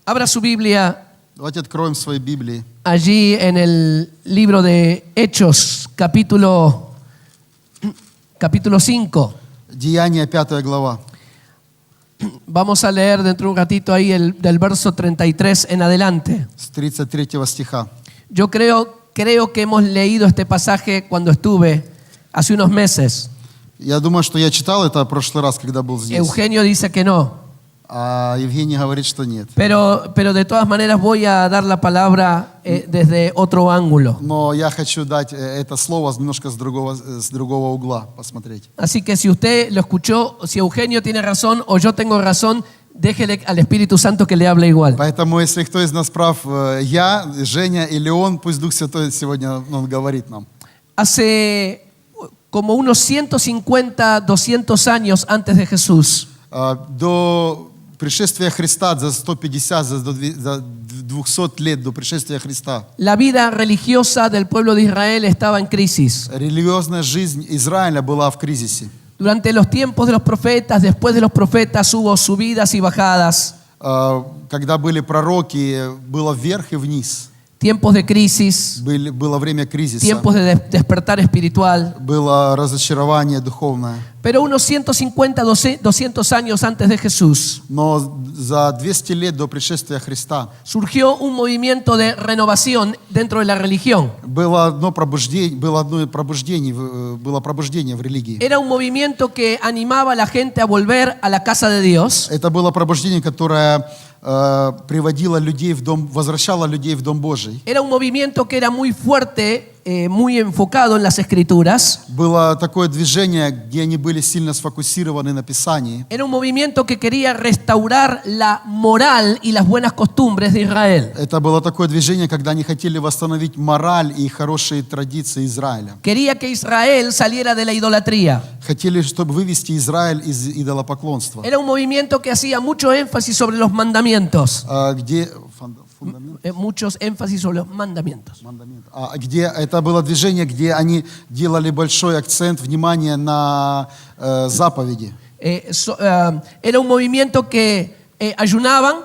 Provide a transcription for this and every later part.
Abra su Biblia Давайте откроем свои Библии. allí en el libro de Hechos, capítulo 5. Деяния, 5 глава. Vamos a leer dentro de un ratito ahí del verso 33 en adelante. С 33 стиха. Yo creo que hemos leído este pasaje cuando estuve hace unos meses. Я думаю, что я читал это в прошлый раз, когда был здесь. Eugenio dice que no. А Евгений говорит, что нет. Pero de todas maneras voy a dar la palabra desde otro ángulo. Но я хочу дать это слово немножко с другого угла посмотреть. Así que si usted lo escuchó, si Eugenio tiene razón o yo tengo razón, déjele al Espíritu Santo que le hable igual. Поэтому, если кто из нас прав, я, Женя или он, пусть Дух Святой сегодня он говорит нам. Hace como unos 150, 200 años antes de Jesús, До пришествия Христа, за 150, за 200 лет до пришествия Христа, la vida religiosa del pueblo de Israel estaba en crisis. религиозная жизнь Израиля была в кризисе. Durante los tiempos de los profetas, después de los profetas, hubo subidas y bajadas, Когда были пророки, было вверх и вниз. tiempos de crisis, Было время кризиса, tiempos de despertar espiritual. было разочарование духовное. Pero unos 150, 200 años antes de Jesús, Но за 200 лет до пришествия Христа surgió un movimiento de renovación dentro de la religión. было пробуждение в религии. Era un movimiento que animaba a la gente a volver a la casa de Dios. Это было пробуждение, которое приводило людей в дом, возвращало людей в Дом Божий. Era un movimiento que era muy fuerte, muy enfocado en las Escrituras. Было такое движение, где они были сильно сфокусированы на Писании. Era un movimiento que quería restaurar la moral y las buenas costumbres de Israel. Это было такое движение, когда они хотели восстановить мораль и хорошие традиции Израиля. Quería que Israel saliera de la idolatría. Хотели, чтобы вывести Израиль из идолопоклонства. Era un movimiento que hacía mucho énfasis sobre los mandamientos. Где Muchos énfasis sobre los mandamientos. где это было движение, где они делали большой акцент внимания на заповеди. Era un movimiento que ayunaban,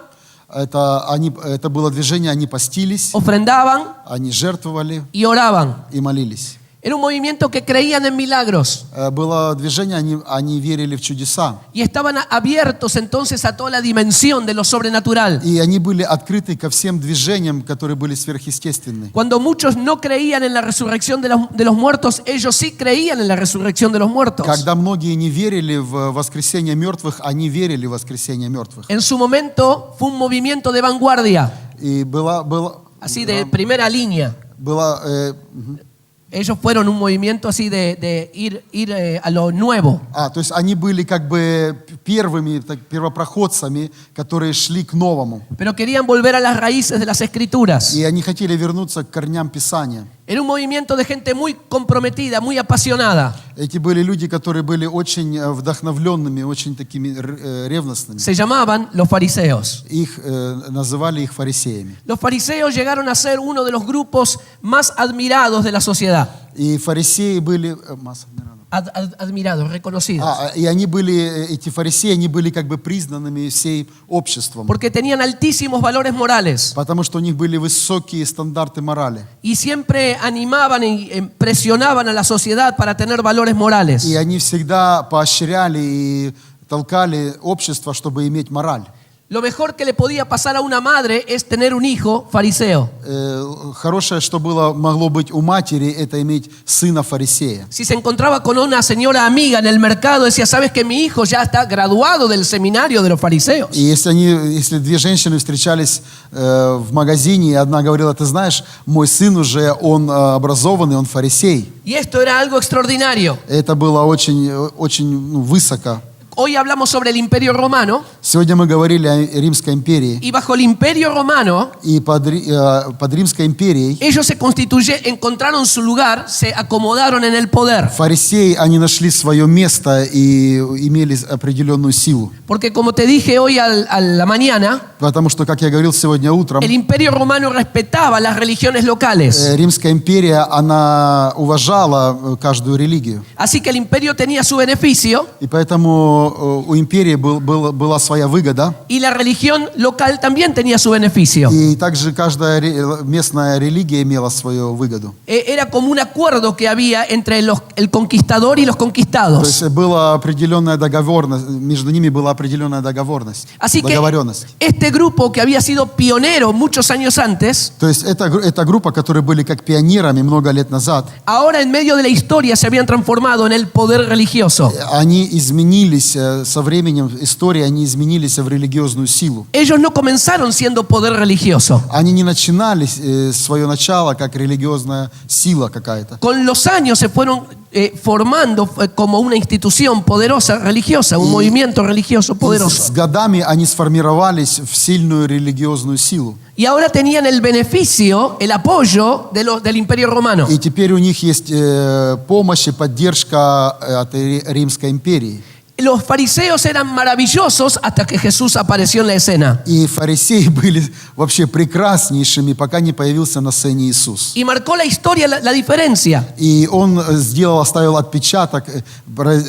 Это было движение, они постились, ofrendaban они жертвовали y oraban. и молились. Era un movimiento que creían en milagros Было движение, они верили в чудеса. y estaban abiertos entonces a toda la dimensión de lo sobrenatural. И они были открыты ко всем движениям, которые были сверхъестественны. Cuando muchos no creían en la resurrección de los muertos, ellos sí creían en la resurrección de los muertos. Когда многие не верили в воскресение мертвых, они верили в воскресение мертвых. En su momento fue un movimiento de vanguardia, И así de primera línea. Ellos fueron un movimiento así de ir a lo nuevo. То есть они были как бы первыми, первопроходцами, которые шли к новому. Pero querían volver a las raíces de las Escrituras. И они хотели вернуться к корням Писания. Era un movimiento de gente muy comprometida, muy apasionada. Эти были люди, которые были очень вдохновленными, очень такими ревностными. Se llamaban los fariseos. Называли их фарисеями. Los fariseos llegaron a ser uno de los grupos más admirados de la sociedad. И фарисеи были... Admirados, reconocidos. И они были, эти фарисеи, они были как бы признанными всей обществом. Porque tenían altísimos valores morales. Потому что у них были высокие стандарты морали. Y siempre animaban y presionaban a la sociedad para tener valores morales. И они всегда поощряли и толкали общество, чтобы иметь мораль. Lo mejor que le podía pasar a una madre es tener un hijo fariseo. Хорошее, что могло быть у матери, это иметь сына фарисея. Si se encontraba con una señora amiga en el mercado, decía, ¿sabes que mi hijo ya está graduado del seminario de los fariseos? И если две женщины встречались в магазине, и одна говорила, ты знаешь, мой сын уже, он образованный, он фарисей. Y esto era algo extraordinario. Это было очень, очень высоко. Hoy hablamos sobre el Imperio Romano. Сегодня мы говорили о Римской империи. Y bajo el Imperio Romano, И под Римской империей ellos encontraron su lugar, se acomodaron en el poder. фарисеи, они нашли свое место и имели определенную силу. Porque como te dije hoy a la mañana, Потому что, как я говорил сегодня утром, el Imperio Romano respetaba las religiones locales. Римская империя, она уважала каждую религию. Así que el imperio tenía su beneficio И поэтому у империи была своя выгода. y la religión local también tenía su beneficio. И также каждая местная религия имела свою выгоду. Era como un acuerdo que había entre el conquistador y los То conquistados. есть была определенная договоренность, между ними была определенная договоренность. Así que Договоренность. este grupo que había sido pionero muchos años antes, То есть это группа, которые были как пионерами много лет назад, ahora en medio de la historia se habían transformado en el poder religioso. они изменились со временем истории, они изменились в религиозную силу. Ellos no comenzaron siendo poder religioso. Они не начинали свое начало как религиозная сила какая-то. Con los años se fueron formando como una institución poderosa religiosa, un movimiento religioso С poderoso. годами они сформировались в сильную религиозную силу. Y ahora tenían el beneficio, el apoyo del Imperio Romano. И теперь у них есть помощь и поддержка от Римской империи. Los fariseos eran maravillosos hasta que Jesús apareció en la escena. И фарисеи были вообще прекраснейшими, пока не появился на сцене Иисус. Y marcó la historia, la diferencia. И Он оставил отпечаток,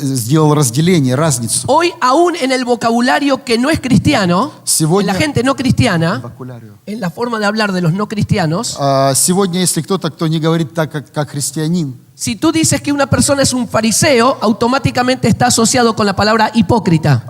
сделал разделение, разницу. Hoy, aún en el vocabulario que no es cristiano, Сегодня- en la gente no cristiana, en la forma de hablar de los no cristianos, Сегодня, если кто-то, не говорит так, как христианин, si tú dices que una persona es un fariseo, automáticamente está asociado con la palabra hipócrita.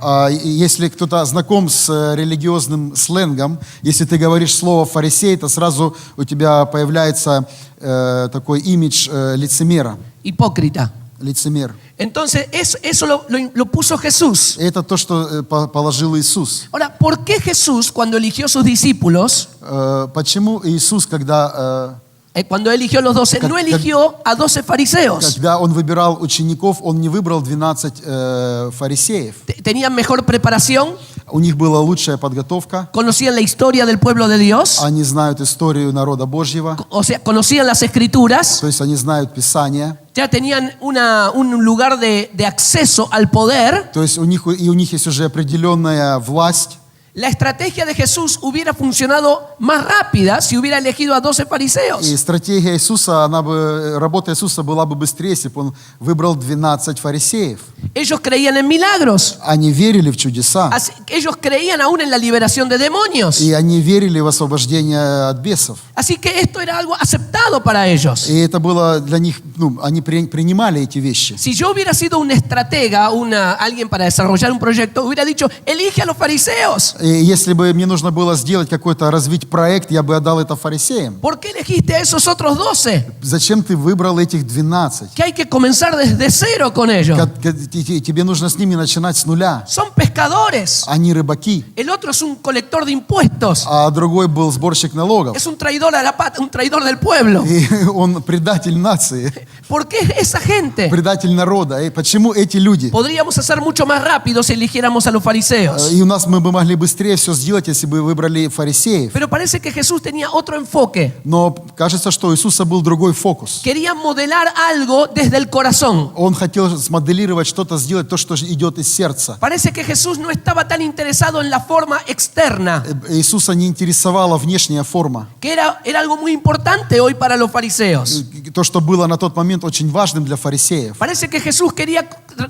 если кто-то знаком с религиозным сленгом, если ты говоришь слово «фарисей», то сразу у тебя появляется такой имидж лицемера. Hipócrita. Лицемер. Entonces, eso lo puso Jesús. И это то, что положил Иисус. Ahora, ¿por qué Jesús, cuando eligió sus discípulos, Почему Иисус, cuando eligió a los 12, no eligió a 12 fariseos? когда Он выбирал учеников, Он не выбрал 12 фарисеев. Tenían mejor preparación, У них была лучшая подготовка. conocían la historia del pueblo de Dios, Они знают историю народа Божьего. o sea, conocían las escrituras, То есть они знают Писание. ya tenían un lugar de acceso al poder. То есть у них есть уже определенная власть. La estrategia de Jesús hubiera funcionado más rápida si hubiera elegido a 12 И fariseos. стратегия Иисуса, работа Иисуса была бы быстрее, если бы Он выбрал 12 фарисеев. Ellos creían en milagros. Они верили в чудеса. Ellos creían aún en la liberación de demonios. И они верили в освобождение от бесов. Así que esto era algo aceptado para ellos. И это было для них, они принимали эти вещи. Si yo hubiera sido un estratega, alguien para desarrollar un proyecto, hubiera dicho, elige a los fariseos. И если бы мне нужно было сделать какой-то, развить проект, я бы отдал это фарисеям. ¿Por qué elegiste a esos otros 12? Зачем ты выбрал этих 12? Que hay que comenzar desde cero con ellos. Тебе нужно с ними начинать с нуля. Son pescadores. Они рыбаки. El otro es un colector de impuestos. А другой был сборщик налогов. Es un traidor a la patria, un traidor del pueblo. И он предатель нации, ¿Por qué esa gente? предатель народа. И почему эти люди? Podríamos hacer mucho más rápido si eligiéramos a los fariseos. И мы бы могли быстрее все сделать, если бы выбрали фарисеев. Pero parece que Jesús tenía otro enfoque. Но кажется, что у Иисуса был другой фокус. Quería modelar algo desde el corazón. Он хотел смоделировать что-то, сделать то, что идет из сердца. Parece que Jesús no estaba tan interesado en la forma externa, Иисуса не интересовала внешняя форма. que era algo muy importante hoy para los fariseos. То, что было на тот момент очень важным для фарисеев. Parece que Jesús quería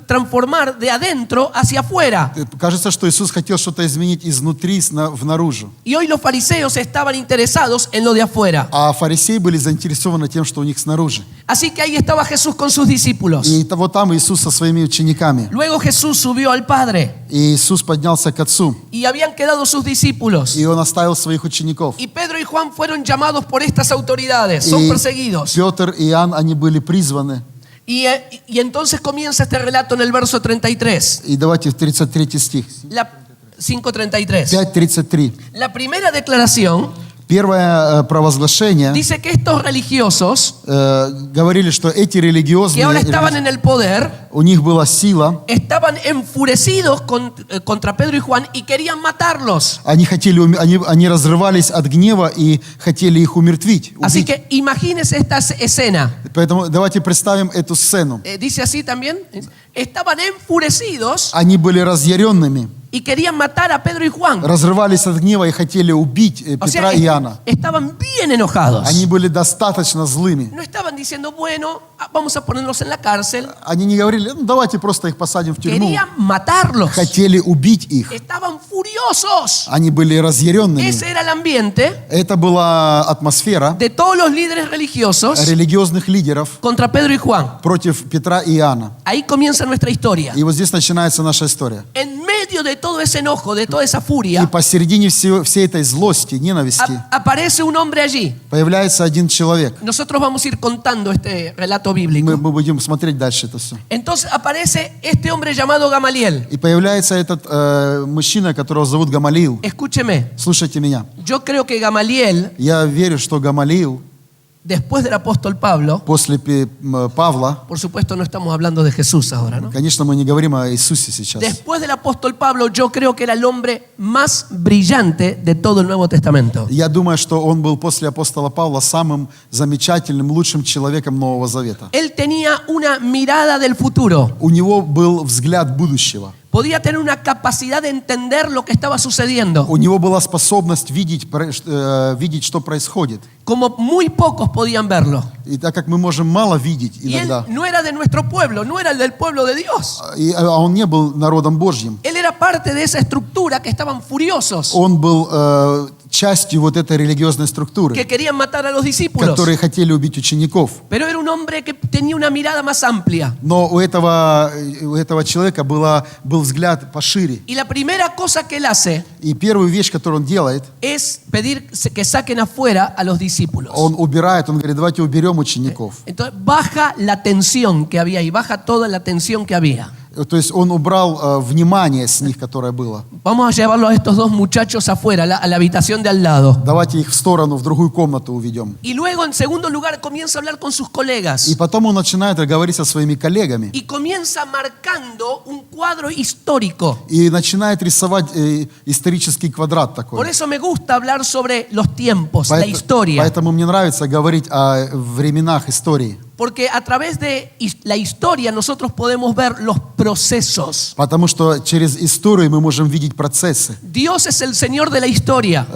transformar de adentro hacia afuera. Кажется, что Иисус хотел что-то изменить изнутри внаружи. Y hoy los fariseos estaban interesados en lo de afuera. А фарисеи были заинтересованы тем, что у них снаружи. Así que ahí estaba Jesús con sus discípulos. И вот там Иисус со своими учениками. Luego Jesús subió al Padre И Иисус поднялся к Отцу. y habían quedado sus discípulos. И Он оставил своих учеников. Y Pedro y Juan fueron llamados por estas autoridades, son И perseguidos. Петр и Иоанн, они были призваны. Y entonces comienza este relato en el verso 33, И давайте в 33 стих. 5:33. 5:33. La primera declaración Первое провозглашение dice que estos religiosos говорили, что эти que религиозные, ahora estaban en el poder у них была сила, estaban enfurecidos contra Pedro y Juan y querían matarlos. они разрывались от гнева и хотели их умертвить. Así убить. que imagínense esta escena. Поэтому давайте представим эту сцену. Dice así también. Estaban enfurecidos Они были разъяренными. y querían matar a Pedro y Juan. разрывались от гнева и хотели убить O Петра sea, и Иоанна. estaban bien enojados. Они были достаточно злыми. No estaban diciendo, bueno, vamos a ponerlos en la cárcel. Они не говорили, ну давайте просто их посадим в тюрьму. Querían matarlos. Хотели убить их. Estaban furiosos. Они были разъяренными. Ese era el ambiente Это была атмосфера de todos los líderes religiosos религиозных лидеров contra Pedro y Juan. против Петра и Иоанна. Ahí comienza nuestra historia. И вот здесь начинается наша история. En medio de todo ese enojo, de toda esa И furia, посередине всей этой злости, ненависти aparece un hombre allí. появляется один человек. Nosotros vamos a ir contando este relato bíblico. Мы будем смотреть дальше это все. Entonces aparece este hombre llamado Gamaliel. И появляется этот мужчина, которого зовут Гамалиил. Escúcheme, Слушайте меня. yo creo que Gamaliel, Я верю, что Гамалиил después del apóstol Pablo, после Павла, por supuesto no estamos hablando de Jesús ahora, ¿no? конечно, мы не говорим о Иисусе сейчас. Después del apóstol Pablo, yo creo que era el hombre más brillante de todo el Nuevo Testamento. Я думаю, что он был после апостола Павла самым замечательным, лучшим человеком Нового Завета. Él tenía una mirada del futuro. У него был взгляд будущего. Podía tener una capacidad de entender lo que estaba sucediendo, У него была способность видеть, что происходит. como muy pocos podían verlo. И так как мы можем мало видеть Y él иногда, no era de nuestro pueblo, no era el del pueblo de Dios. а он не был народом Божьим. Él era parte de esa estructura que estaban furiosos, Он был частью вот этой религиозной структуры, que querían matar a los discípulos. которые хотели убить учеников. Pero era un hombre que tenía una mirada más amplia. Но у этого человека был взгляд пошире. Y la primera cosa que él hace И первую вещь, которую он делает, es pedir que saquen afuera a los discípulos. он убирает, он говорит, давайте уберем учеников. Entonces baja la tensión que había y baja toda la tensión que había. То есть он убрал внимание с них, которое было. Vamos a llevarlo a estos dos muchachos afuera, a la habitación de al lado. Давайте их в сторону, в другую комнату уведем. Y luego, en segundo lugar, comienza a hablar con sus colegas. И потом он начинает говорить со своими коллегами. Y comienza marcando un cuadro histórico. И начинает рисовать исторический квадрат такой. Por eso me gusta hablar sobre los tiempos, la historia. Поэтому мне нравится говорить о временах истории. Porque a través de la historia nosotros podemos ver los procesos. Потому что через историю мы можем видеть процессы. Dios es el Señor de la historia.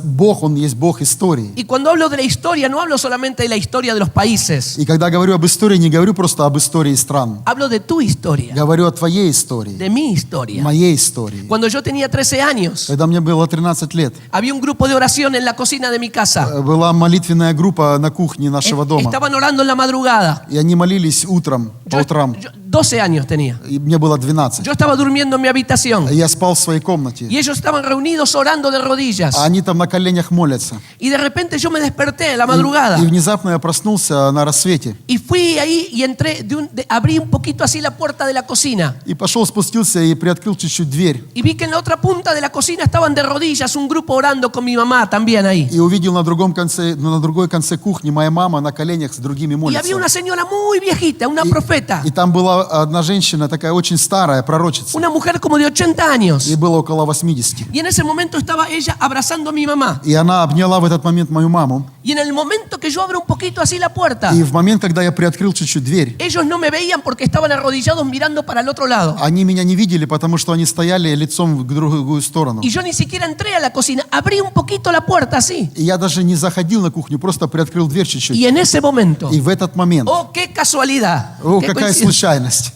Бог, Он есть Бог истории. Y cuando hablo de la historia, no hablo solamente de la historia de los países. И когда говорю об истории, не говорю просто об истории стран. Hablo de tu historia, Говорю о твоей истории, de mi historia. моей истории. Cuando yo tenía 13 años, Когда мне было 13 лет, había un grupo de oración en la cocina de mi casa. была молитвенная группа на кухне нашего дома. Estaban orando en la madrugada. И они молились утром, по утрам. Yo 12 años tenía. И мне было 12. Yo estaba durmiendo en mi habitación. И я спал в своей комнате. Y ellos estaban reunidos orando de rodillas. А они там на коленях молятся. Y de repente yo me desperté en la madrugada. И внезапно я проснулся на рассвете. Y fui ahí y entré, abrí un poquito así la puerta de la cocina. И пошел, спустился и приоткрыл чуть-чуть дверь. Y vi que en la otra punta de la cocina estaban de rodillas un grupo orando con mi mamá también ahí. И увидел на другом конце, на другой конце кухни моя мама на коленях с другими Y молится. había una señora muy viejita, una profeta. И там была одна женщина, такая очень старая, пророчица. Una mujer como de 80 años. Ей было около 80. Y en ese momento estaba ella abrazando a mi mamá. И она обняла в этот момент мою маму. Y en el momento que yo abro un poquito así la puerta, И в момент, когда я приоткрыл чуть-чуть дверь, ellos no me veían porque estaban arrodillados mirando para el otro lado. они меня не видели, потому что они стояли лицом в другую сторону. Y yo ni siquiera entré a la cocina, abrí un poquito la puerta así. И я даже не заходил на кухню, просто приоткрыл дверь чуть-чуть. Y en ese momento, И в этот момент, oh, qué casualidad. о, qué какая coincidencia. случайность.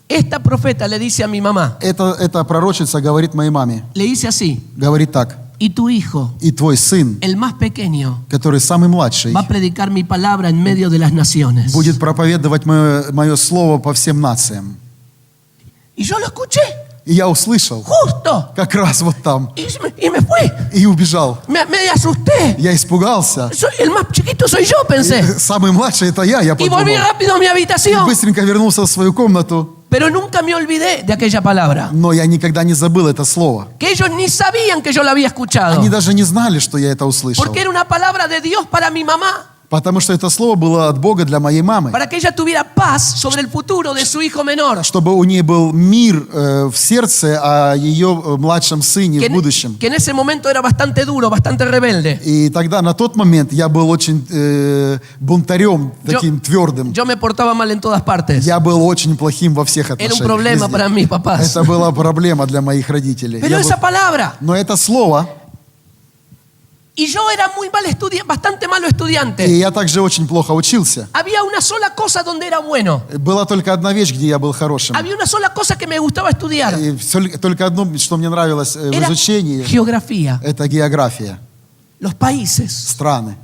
Esta profeta le dice a mi mamá, Эта пророчица говорит моей маме, le dice así, говорит так: y tu hijo, и твой сын, el más pequeño, который самый младший, va a predicar mi palabra en medio de las naciones. будет проповедовать мое слово по всем нациям. Y yo lo escuché, И я услышал, justo, как раз вот там, y me fui. и убежал. Me asusté. Я испугался. El más chiquito soy yo, pensé. Самый младший это я Y volví подумал. rápido a mi И habitación. быстренько вернулся в свою комнату. Pero nunca me olvidé de aquella palabra. Но я никогда не забыл это слово. Que ellos ni sabían que yo la había escuchado. Они даже не знали, что я это услышал. Porque era una palabra de Dios para mi mamá. Потому что это слово было от Бога для моей мамы. para que ella tuviera paz sobre el futuro de su hijo menor. Чтобы у нее был мир в сердце о ее младшем сыне Que в будущем. que en ese momento era bastante duro, bastante rebelde. И тогда, на тот момент, я был очень бунтарем, таким твердым. Yo me portaba mal en todas partes. Я был очень плохим во всех Era un отношениях. problema везде. para mis papás. Это была проблема для моих родителей. Pero Я esa был- palabra, Но это слово, y yo era muy mal estudiante, bastante malo и estudiante. я также очень плохо учился. Había una sola cosa donde era bueno. Была только одна вещь, где я был хорошим. Había una sola cosa que me gustaba estudiar. И только одно, что мне нравилось в Era изучении, geografía, это география, los países. страны.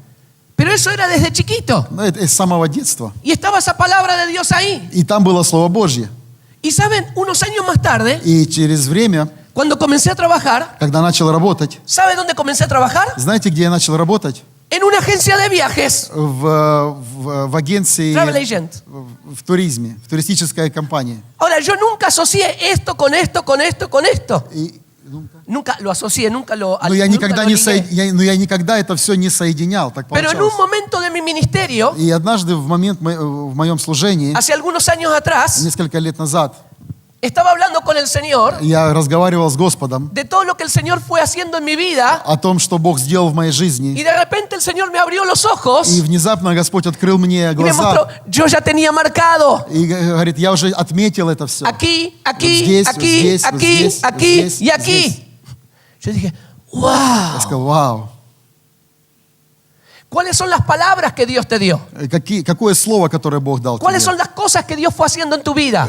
Pero eso era desde chiquito. Ну, это с самого детства. Y estaba esa palabra de Dios ahí. И там было Слово Божье. Y saben, unos años más tarde, И через время, cuando comencé a trabajar, когда начал работать, ¿sabe dónde comencé a trabajar? знаете, где я начал работать? En una agencia de viajes, В агенции, travel agent. в туризме, в туристической компании. Ahora, yo nunca asocié esto con esto, con esto, con esto. И, Nunca lo asocié, nunca lo но я nunca никогда, lo лigué. я никогда это все не соединял, так Pero en un получалось. momento de mi ministerio, И однажды в моем служении, hace algunos años atrás, несколько лет назад, estaba hablando con el Señor я разговаривал с Господом de todo lo que el Señor fue haciendo en mi vida. о том, что Бог сделал в моей Y жизни. de repente el Señor me abrió los ojos И внезапно Господь открыл мне y me mostró, глаза yo ya tenía marcado и говорит, я уже отметил это все. aquí, Вот aquí, здесь, вот aquí, здесь, вот aquí, здесь, вот aquí здесь, y вот aquí. здесь. Yo dije, Я wow. сказал, вау, ¿Cuáles son las palabras que Dios te dio? какое слово, которое Бог дал тебе? ¿Cuáles son las cosas que Dios fue haciendo en tu vida?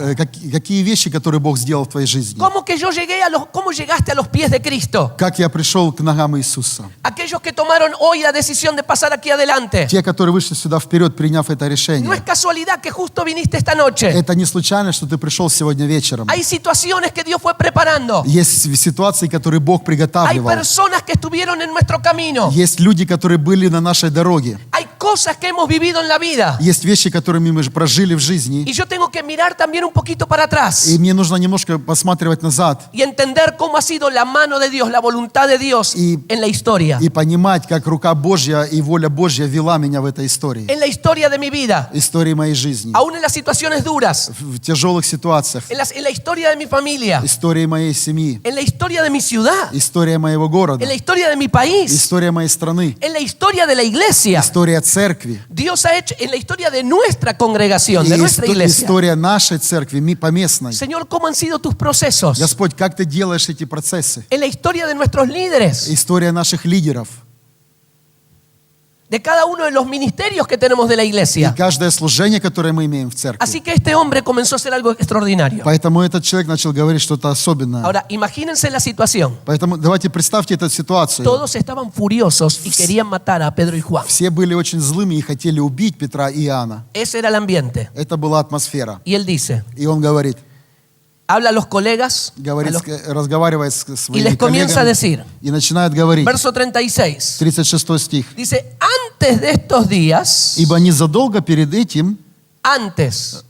Какие вещи, которые Бог сделал в твоей жизни? ¿Cómo que yo llegué cómo llegaste a los pies de Cristo? Как я пришел к ногам Иисуса? Aquellos que tomaron hoy la decisión de pasar aquí adelante. Те, которые вышли сюда вперед, приняв это No решение. es casualidad que justo viniste esta noche. Это не случайно, что ты пришел сегодня вечером. Hay situaciones que Dios fue preparando. Есть ситуации, которые Бог Hay приготавливал. personas que estuvieron en nuestro camino. Есть люди, которые были на нашей дороге. Hay cosas que hemos vivido en la vida. Есть вещи, которыми мы прожили в жизни. Y yo tengo que mirar también un poquito para atrás И мне нужно немножко посматривать назад y entender cómo ha sido la mano de Dios, la voluntad de Dios Y- en la historia. и понимать, как рука Божья и воля Божья вела меня в этой истории. En la historia de mi vida. Истории моей жизни. Aún en las situaciones duras. В тяжелых ситуациях. En la historia de mi familia. Истории моей семьи. En la historia de mi ciudad. История моего города. En la historia de mi país. История моей страны. En la historia de la iglesia. История церкви. Dios ha hecho en la historia de nuestra congregación, И de nuestra iglesia. история нашей церкви, поместной. Señor, ¿cómo han sido tus procesos? Господь, как ты делаешь эти процессы? En la historia de nuestros líderes, История наших лидеров. de cada uno de los ministerios que tenemos de la И iglesia. каждое служение, которое мы имеем в церкви. Así que este hombre comenzó a hacer algo extraordinario. Поэтому этот человек начал говорить что-то особенное. Ahora, imagínense la situación. Поэтому давайте представьте эту ситуацию. Todos estaban furiosos y querían matar a Pedro y Juan. Все были очень злыми и хотели убить Петра и Иоанна. Ese era el ambiente. Это была атмосфера. Y él dice, И он говорит, habla a los colegas, разговаривает с y своими les comienza a коллегами decir, и начинает говорить. verso 36, 36 стих. dice, antes de estos días, Ибо незадолго перед этим, antes,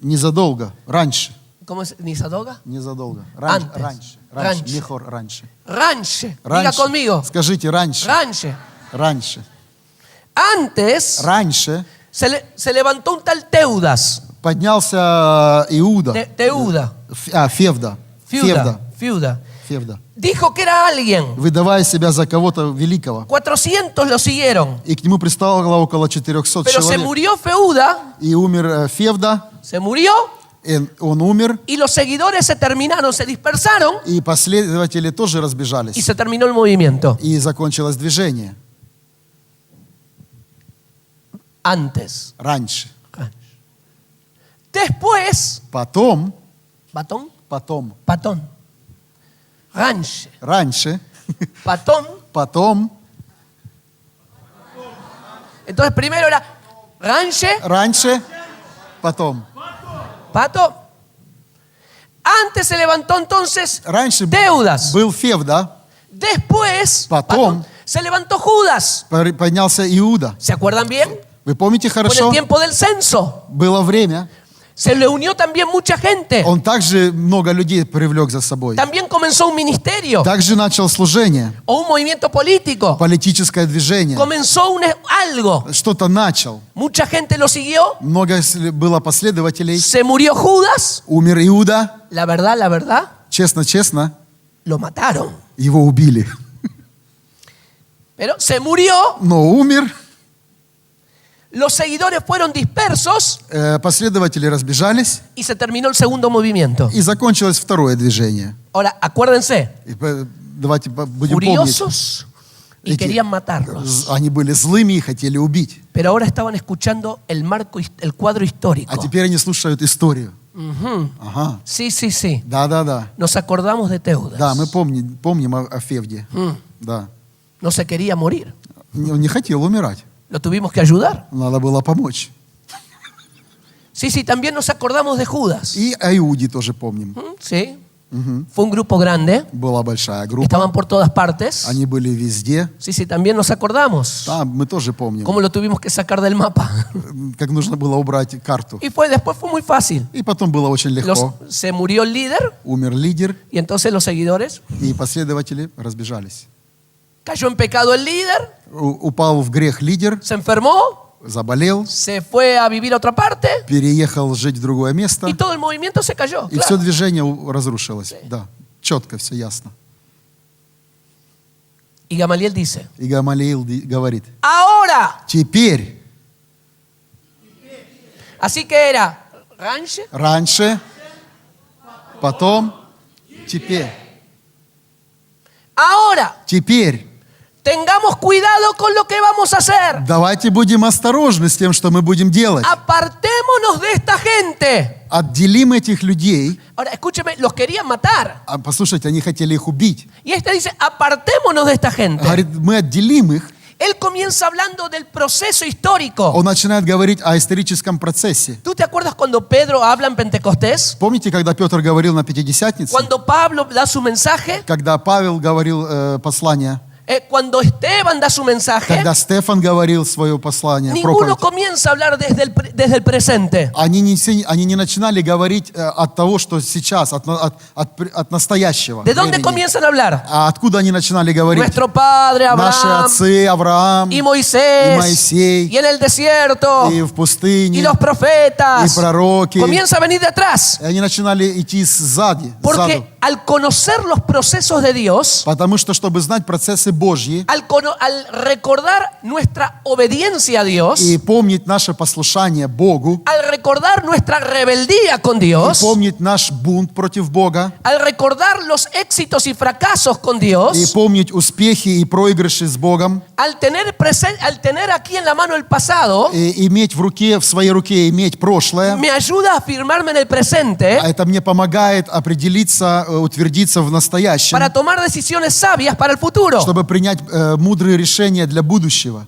незадолго, раньше, ¿cómo es? ¿Nisadoga? незадолго, Antes. раньше, Раньше. мехор, раньше. Раньше, diga conmigo, Скажите, раньше, раньше. раньше. Antes Раньше se levantó un tal Teudas, поднялся Иуда, Teuda, Февда, Fiuda. Dijo que era alguien. выдавая себя за кого-то великого. 400 lo siguieron. И к нему пристало около 400 Pero se человек. murió Feuda, И умер Февда, se murió, он умер, y los seguidores se terminaron, se dispersaron, и последователи тоже y разбежались. se terminó el movimiento. И закончилось движение. Antes. Раньше. Después, Потом, patón. раньше, Patón. Entonces primero era раньше, потом. pato. Antes se levantó entonces Раньше Teudas. был Февда, Después, Patón. se levantó Judas. поднялся Иуда. ¿Se acuerdan bien? Вы помните Por el хорошо? tiempo del censo. Было время. Se le unió también mucha gente. Он также много людей привлек за собой. También comenzó un ministerio Также начал служение, o un movimiento político. политическое движение. Comenzó algo. Что-то начал. Mucha gente lo siguió. Много было последователей. Se murió Judas. Умер Иуда. La verdad, Честно, lo mataron. его убили. Pero se murió. Но умер. Los seguidores fueron dispersos Последователи разбежались. y se terminó el segundo movimiento. И закончилось второе движение. Ahora, acuérdense, Давайте будем помнить. furiosos y querían matarlos. Они были злыми и хотели убить. Pero ahora estaban escuchando el cuadro histórico. А теперь они слушают историю. Ага. Sí. Да. Nos acordamos de Teudas. Да, мы помним о Февде. Да. No se quería morir. Он не хотел умирать. Lo tuvimos que ayudar. Надо было помочь. Sí, también nos acordamos de Judas. И о Иуде тоже помним. Sí. Fue un grupo grande. Была большая группа. Estaban por todas partes. Они были везде. Sí, también nos acordamos. Да, мы тоже помним. Cómo lo tuvimos que sacar del mapa. Как нужно было убрать карту. Y después fue muy fácil. И потом было очень легко. Se murió el líder Умер лидер, y entonces los seguidores. и последователи разбежались. Cayó en pecado el líder. Упал в грех лидер, Se enfermó. заболел, Se fue a vivir a otra parte. переехал жить в другое место. Y todo el movimiento se cayó. И все движение разрушилось. Да, четко, все ясно. Y Gamaliel dice: И Гамалиил говорит: ahora. теперь, Así que era раньше, потом, теперь. Ahora. Теперь. Tengamos cuidado con lo que vamos a hacer. Давайте будем осторожны с тем, что мы будем делать. Apartémonos de esta gente. Отделим этих людей. Ahora, escúcheme, los querían matar. Послушайте, они хотели их убить. Y este dice, apartémonos de esta gente. Говорит, мы отделим их. Él comienza hablando del proceso histórico. Он начинает говорить о историческом процессе. ¿Tú te acuerdas cuando Pedro habla en Pentecostés? Помните, когда Петр говорил на Пятидесятнице? Cuando Pablo da su mensaje. Когда Павел говорил послание. Cuando Esteban da su mensaje. Когда Стефан говорил свое послание, Ninguno проповедь. comienza a hablar desde el presente. Они не начинали говорить от того, что сейчас, от настоящего ¿De dónde времени. comienzan a hablar? А откуда они начинали говорить? Nuestro padre Наши Abraham отцы, Авраам, y Moisés y Моисей, y en el desierto и в пустыне, y los profetas. и пророки. Comienza a venir de atrás. И они начинали идти сзади, сзаду. Porque al conocer los procesos de Dios, Потому что, чтобы знать процессы Божьи al recordar nuestra obediencia a Dios, и помнить наше послушание Богу, al recordar nuestra rebeldía con и Dios, помнить наш бунт против Бога, al recordar los éxitos y fracasos con Dios, и помнить успехи и проигрыши с Богом, al tener aquí en la mano el pasado, и иметь в своей руке иметь прошлое, me ayuda a afirmarme en el presente это мне помогает определиться, утвердиться в настоящем, para tomar decisiones sabias para el futuro. чтобы принять мудрые решения для будущего.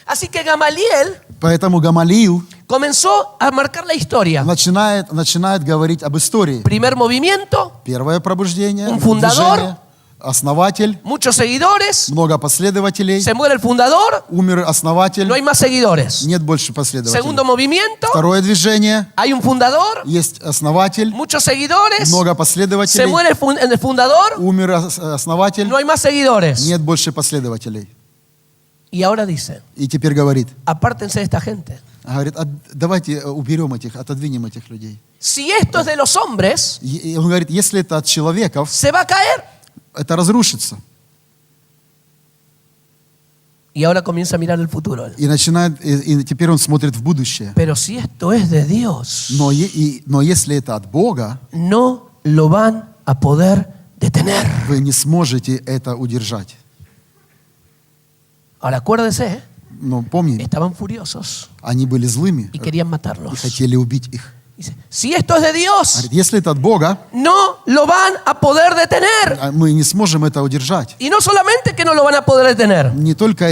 Así que Gamaliel Поэтому Гамалиил comenzó a marcar la historia. начинает говорить об истории. Primer movimiento, Первое пробуждение, Un fundador. движение, основатель, muchos seguidores, много последователей, se muere el fundador, умер основатель, no hay más seguidores. нет больше последователей. Segundo movimiento, Второе движение, hay un fundador, есть основатель, muchos seguidores, много se последователей, muere el fundador, умер основатель, no hay más seguidores. нет больше последователей. Y ahora dice, И теперь говорит, apártense de esta gente. говорит, давайте уберем отодвинем этих людей. Si esto es de los hombres, И он говорит, если это от человеков, se va a caer. это разрушится. Y ahora comienza a mirar el futuro. И теперь он смотрит в будущее. Pero si esto es de Dios, Но если это от Бога, no lo van a poder detener. вы не сможете это удержать. Ahora acuérdese, Но помни, estaban furiosos они были злыми y querían и matarlos. хотели убить их. Dice, si esto es de Dios, Говорит, если это от Бога, no lo van a poder detener. мы не сможем это удержать. Y no solamente que no lo van a poder detener, Не только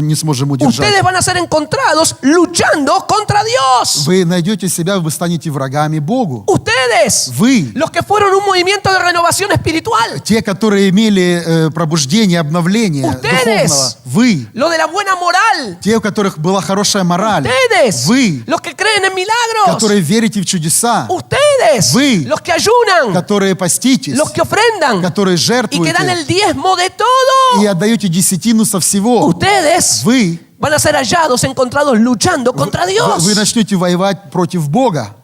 не сможем удержать. ustedes van a ser encontrados luchando contra Dios. Вы найдете себя, вы станете врагами Богу. Ustedes, Вы, los que fueron un movimiento de renovación espiritual, те, которые имели пробуждение, обновление Ustedes. духовного. Вы, lo de la buena moral, те, у которых была хорошая мораль. ustedes, Вы, los que creen creen en milagros, которые верите в чудеса, ustedes, Вы, los que ayunan, которые поститесь, los que ofrendan которые y que dan жертвуете el diezmo de todo, и отдаете десятину со всего, ustedes вы, van a ser hallados, encontrados luchando contra Dios. вы начнете воевать против Бога.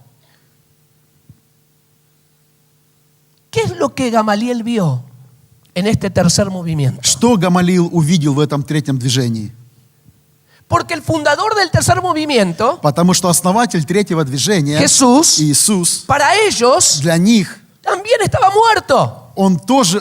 ¿Qué es lo que Gamaliel vio en este tercer movimiento? Что Гамалиил увидел в этом третьем движении? Porque el fundador del tercer movimiento, Потому что основатель третьего движения, Jesús, Иисус, para ellos для них, también estaba muerto.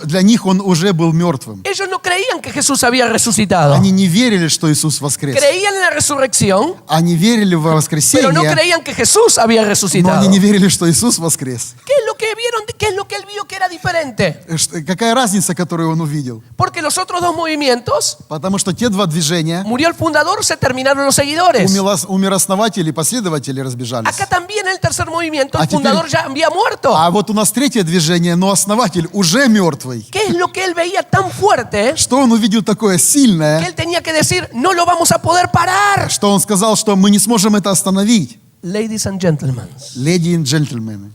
для них он уже был мертвым. Ellos no creían que Jesús había resucitado. Они не верили, что Иисус воскрес. Creían en la resurrección, Они верили в pero no воскресение, creían que Jesús había но resucitado. они не верили, что Иисус воскрес. ¿Qué es lo que vieron? ¿Qué es lo que él vio que era diferente? Какая разница, которую он увидел? Porque los otros dos movimientos, Потому что те два движения, murió el fundador, se terminaron los seguidores. умер основатель и последователи разбежались. Acá también en el tercer movimiento, el А теперь- fundador ya había muerto. А вот у нас третье движение, но основатель уже мертвый. ¿Qué es lo que él veía tan fuerte Что он увидел такое que сильное, él tenía que decir, no lo vamos a poder parar? что он сказал, что мы не сможем это остановить. Ladies and gentlemen, Леди и джентльмены,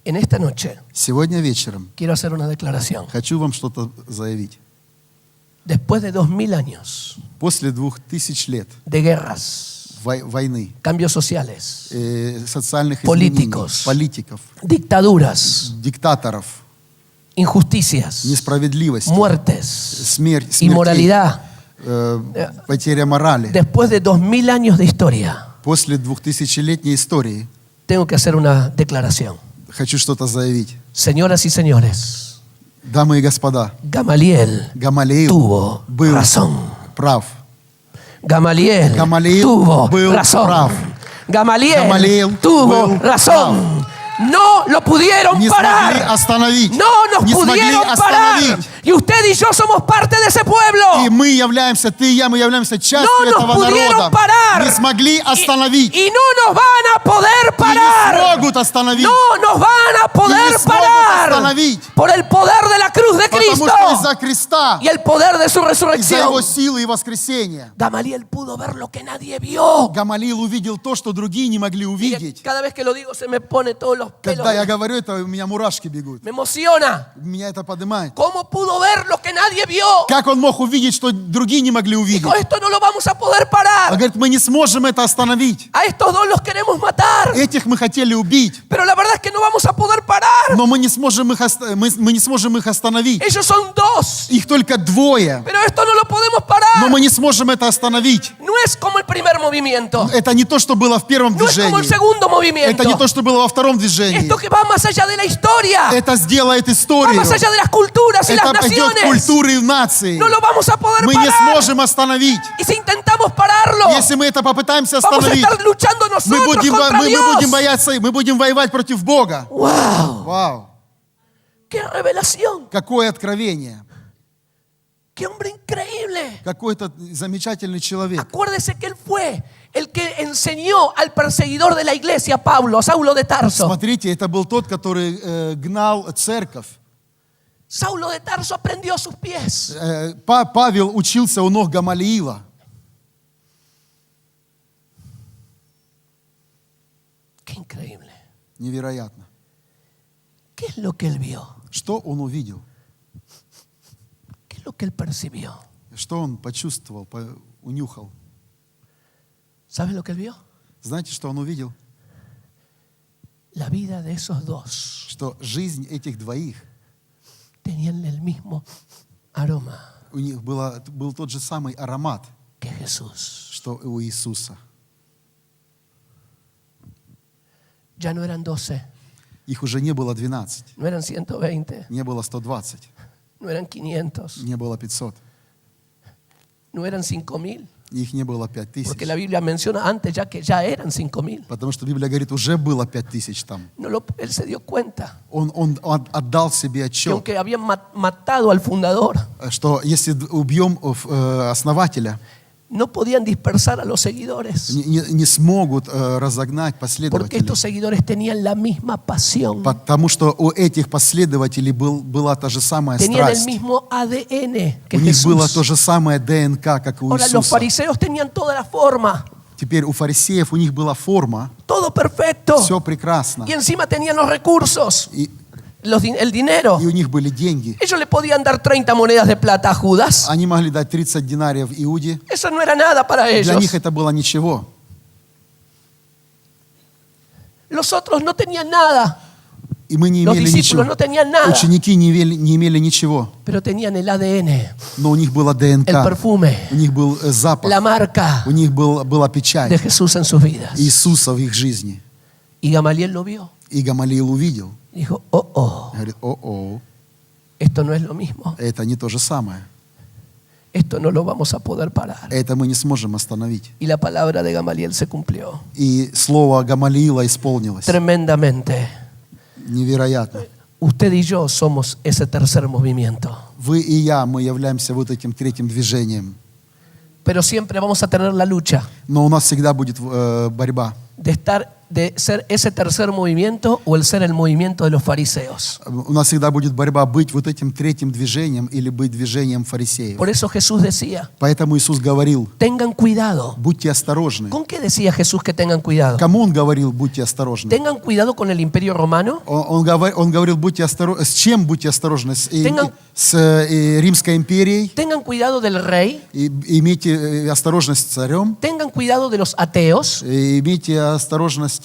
en esta noche сегодня вечером quiero hacer una declaración. хочу вам что-то заявить. Después de 2000 años После 2000 лет de guerras, войны, cambios sociales, социальных Políticos. изменений, политиков, dictaduras, диктаторов, injusticias, несправедливости, muertes, смертей, inmoralidad. потеря морали. Después de 2000 años de historia, После 2000-летней истории tengo que hacer una declaración. хочу что-то заявить. Señoras y señores, Дамы и господа, Gamaliel Гамалиил tuvo был razón. прав. Gamaliel Gamaliel tuvo был razón. прав. Gamaliel Gamaliel tuvo был razón. No lo pudieron Не смогли parar. остановить. No nos Не смогли pudieron parar. остановить. Y usted y yo somos parte de ese pueblo. И мы являемся, ты и я, мы являемся частью No nos этого pudieron народа. parar. Не смогли остановить. Y no nos van a poder И не parar. смогут остановить. No nos van a poder смогут parar. остановить. Por el poder de la cruz de Потому Cristo что из-за креста, y el poder de su из-за resurrección. его силы и воскресения, Gamaliel pudo ver lo que nadie vio. Гамалиил увидел то, что другие не могли Mire, увидеть. cada vez que lo digo se me pone todos los pelos. Когда я говорю это, у меня мурашки бегут. Me emociona. Меня это поднимает. ¿Cómo pudo ver lo que nadie vio? Как он мог увидеть, что другие не могли увидеть? Dijo, esto no lo vamos a poder Он parar. говорит, мы не сможем это остановить. A estos dos los queremos matar. Этих мы хотели убить, Pero la verdad es que no vamos a poder parar. но мы не сможем их остановить. Ellos son dos. Их только двое, Pero esto no lo podemos но parar. мы не сможем это остановить. No es como el primer movimiento. Это не то, что было в первом No es como el движении. segundo movimiento. Это не то, что было во втором движении. Esto que va más allá de la historia. Это сделает Va историю. más allá de las culturas y las Это пойдет naciones. культуры и нации. No lo vamos a poder Мы не parar. сможем остановить. Y si intentamos pararlo, Если мы это попытаемся vamos a остановить, estar luchando мы nosotros будем contra Dios. бояться, мы будем воевать против Бога. ¡Wow! Вау! ¡Qué revelación! Какое откровение! ¡Qué hombre increíble! Какой-то замечательный человек. Acuérdese que él fue el que enseñó al perseguidor de la iglesia, Pablo, Saulo de Tarso. Смотрите, это был тот, который гнал церковь. Saulo de Tarso aprendió a sus pies. Павел учился у ног Гамалиила. ¡Qué increíble! Невероятно. ¿Qué es lo que él vio? Что он увидел? ¿Qué es lo que él percibió? Что он почувствовал, унюхал? ¿Sabes lo que él vio? Знаете, что он увидел? La vida de esos dos Что жизнь этих двоих, tenían el mismo aroma у них был тот же самый аромат, que Jesús. что у Иисуса. Ya no eran 12, Их уже не было 12, no eran 120, не было 120, no eran 500, не было 500, no eran 5,000. их не было 5000. Porque la Biblia menciona antes ya que ya eran 5,000. Потому что Библия говорит, уже было 5000 там. Él se dio cuenta Он отдал себе que отчет, aunque habían matado al fundador, что если убьем основателя, no podían dispersar a los seguidores. не смогут разогнать Porque последователей. estos seguidores tenían la misma pasión. Потому что у этих последователей была та же самая Tenían el страсть. mismo ADN que У них было Jesús. то же самое ДНК, как у Ahora, los Иисуса. fariseos tenían toda la forma. Теперь у фарисеев у них была форма, todo perfecto. все прекрасно. Y encima tenían los recursos, И el dinero. у них были деньги. Ellos le podían dar 30 monedas de plata a Judas. Они могли дать 30 динариев Иуде. Eso no era nada para Для ellos. них это было ничего. Los otros no tenían nada, И мы не los имели discípulos ничего. no tenían nada, Ученики не имели ничего. pero tenían el ADN, Но у них было el ДНК. perfume, У них был запах. la marca У них была de печать Jesús en sus vidas. Иисуса в их жизни. Y Gamaliel lo vio. И Гамалиил увидел. Dijo, oh, Говорит, о-о, esto no es lo mismo. это не то же самое. Esto no lo vamos a poder parar. Это мы не сможем остановить. Y la palabra de Gamaliel se cumplió И слово Гамалиила исполнилось. tremendamente. Невероятно. Usted y yo somos ese tercer movimiento. Вы и я, мы являемся вот этим третьим движением. Pero siempre vamos a tener la lucha Но у нас всегда будет борьба. de ser ese tercer movimiento o el ser el movimiento de los fariseos. У нас всегда будет борьба быть вот этим третьим движением или быть движением фарисеев. Por eso Jesús decía, Поэтому Иисус говорил, tengan cuidado. будьте осторожны. ¿Con qué decía Jesús que tengan cuidado? Кому Он говорил, будьте осторожны? Tengan cuidado con el imperio romano, Он говорил, будьте осторожны. С чем будьте осторожны? Tengan- С Римской империей. tengan cuidado del rey, Имейте осторожность с царем. tengan cuidado de los ateos, Имейте осторожность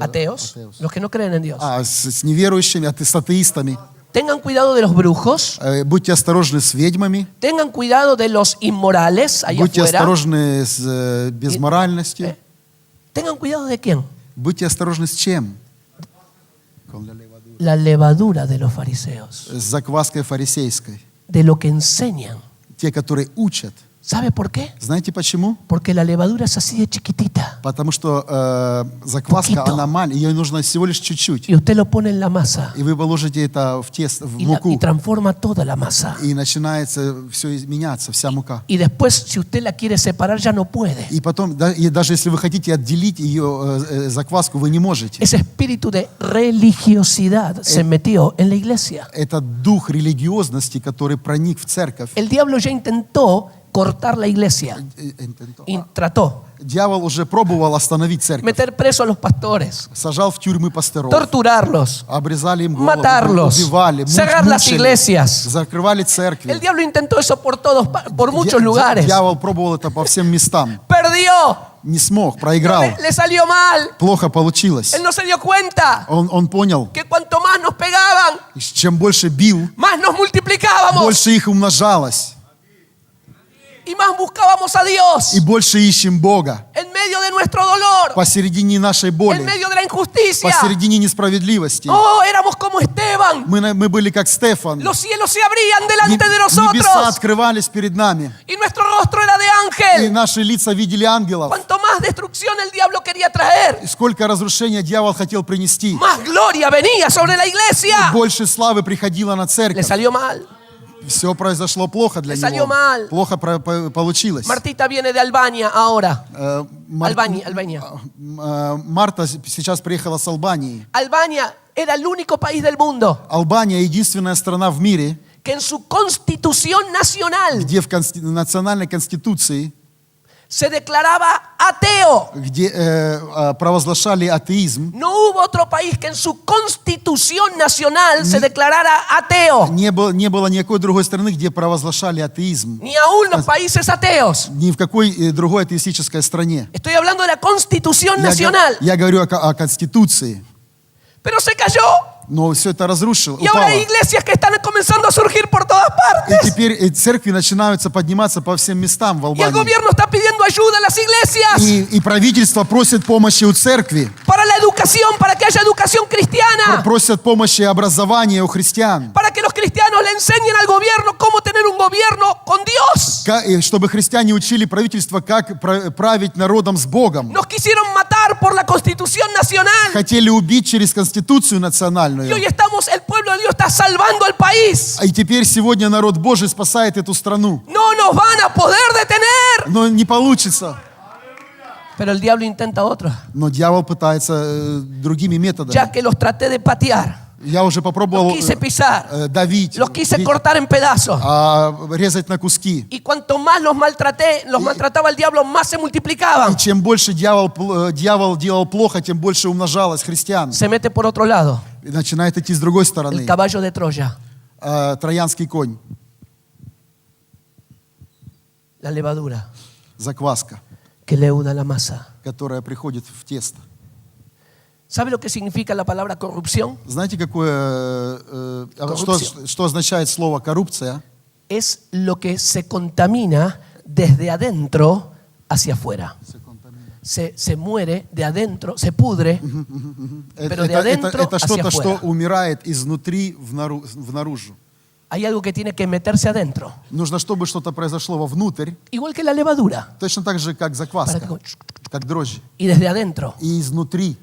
ateos, los que no creen en Dios. с неверующими, с атеистами. Tengan cuidado de los brujos, Будьте осторожны с ведьмами. tengan cuidado de los inmorales allá Будьте afuera. осторожны с безморальностью. Tengan cuidado de quién? Будьте осторожны с чем? La levadura de los fariseos, С закваской фарисейской. de lo que enseñan. Те, которые учат. ¿Sabe por qué? Знаете почему? Porque la levadura es así de chiquitita Потому что закваска, Poquito. она маленькая, ее нужно всего лишь чуть-чуть. y usted lo pone en la masa И вы положите это в тесто, в y муку. transforma toda la masa. И начинается все меняться, вся мука. Y después, si usted la quiere separar, ya no puede. И потом, и даже если вы хотите отделить ее закваску, вы не можете. Ese espíritu de religiosidad se metió en la iglesia. Это дух религиозности, который проник в церковь. El diablo ya intentó cortar la iglesia y trató Дьявол уже пробовал остановить церковь. meter preso a los pastores, Сажал в тюрьмы пасторов. torturarlos, Обрезали им голову, matarlos, убивали, cerrar las мучили, iglesias. закрывали церкви. El diablo intentó eso por muchos lugares. Дьявол пробовал это по всем местам. Perdió, Не смог, проиграл. le salió mal. Плохо получилось. Él no se dio cuenta Он понял, que cuanto más nos pegaban, чем больше бил, más nos multiplicábamos больше их умножалось. y más buscábamos a Dios И больше ищем Бога. en medio de nuestro dolor, Посередине нашей боли, en medio de la injusticia. посередине несправедливости. Oh, éramos como Esteban. Мы были как Стефан. Los cielos se abrían delante de Небеса nosotros открывались перед нами. y nuestro rostro era de И ángel. наши лица видели ангелов. Cuanto más destrucción el diablo quería traer, И сколько разрушения дьявол хотел принести. más gloria venía sobre la iglesia. Больше славы приходило на Le церковь. salió mal. Все произошло плохо для Le salió него. mal. Плохо получилось. Martita viene de Albania ahora. Albania. Марта сейчас приехала с Албании. Albania era el único país del mundo Албания единственная страна в мире, que en su constitución nacional где в национальной конституции, se declaraba ateo. где провозглашали атеизм, No hubo otro país que en su constitución nacional se declarara ateo. не было никакой другой страны, где провозглашали атеизм. Ni aún los países ateos. Ни в какой другой атеистической стране. Estoy hablando de la constitución nacional. Я говорю о конституции. Pero se cayó. Но все это разрушило, Y ahora упало. hay iglesias que están comenzando a surgir por todas И partes. теперь церкви начинаются подниматься по всем местам в Y el Албании. gobierno está pidiendo ayuda a las iglesias И правительство просит помощи у церкви. para la educación, para que haya educación cristiana. Просят помощи и образования у христиан. Para que los cristianos le enseñen al gobierno cómo tener un gobierno con Dios. Чтобы христиане учили правительство, как править народом с Богом. Nos quisieron matar por la constitución nacional. Хотели убить через конституцию Y национальную. hoy el pueblo de Dios está salvando al país. И теперь сегодня народ Божий спасает эту страну. No nos van a poder detener. Но не получится. Pero el diablo intenta otro. Но дьявол пытается другими методами. Ya que los traté de patear, Я уже попробовал Los quise pisar. давить, Los quise бить, cortar en pedazos. резать на куски. Y cuanto más los maltrataba el diablo, más se И multiplicaban. чем больше дьявол делал плохо, тем больше умножалось христиан. Se mete por otro lado, И начинает идти с другой el стороны. caballo de Troya, Троянский конь, la levadura закваска, que leuda la masa. которая приходит в тесто. ¿Sabe lo que significa la palabra corrupción? Знаете, Коррупция. что означает слово коррупция? Es lo que se contamina desde adentro hacia afuera. Se muere de adentro, se pudre, pero de adentro Это hacia что-то, что afuera. умирает изнутри внаружи. Hay algo que tiene que meterse adentro. Нужно, чтобы что-то произошло вовнутрь, Igual que la levadura. точно так же, как Para закваска, que- как дрожжи. Y desde adentro И изнутри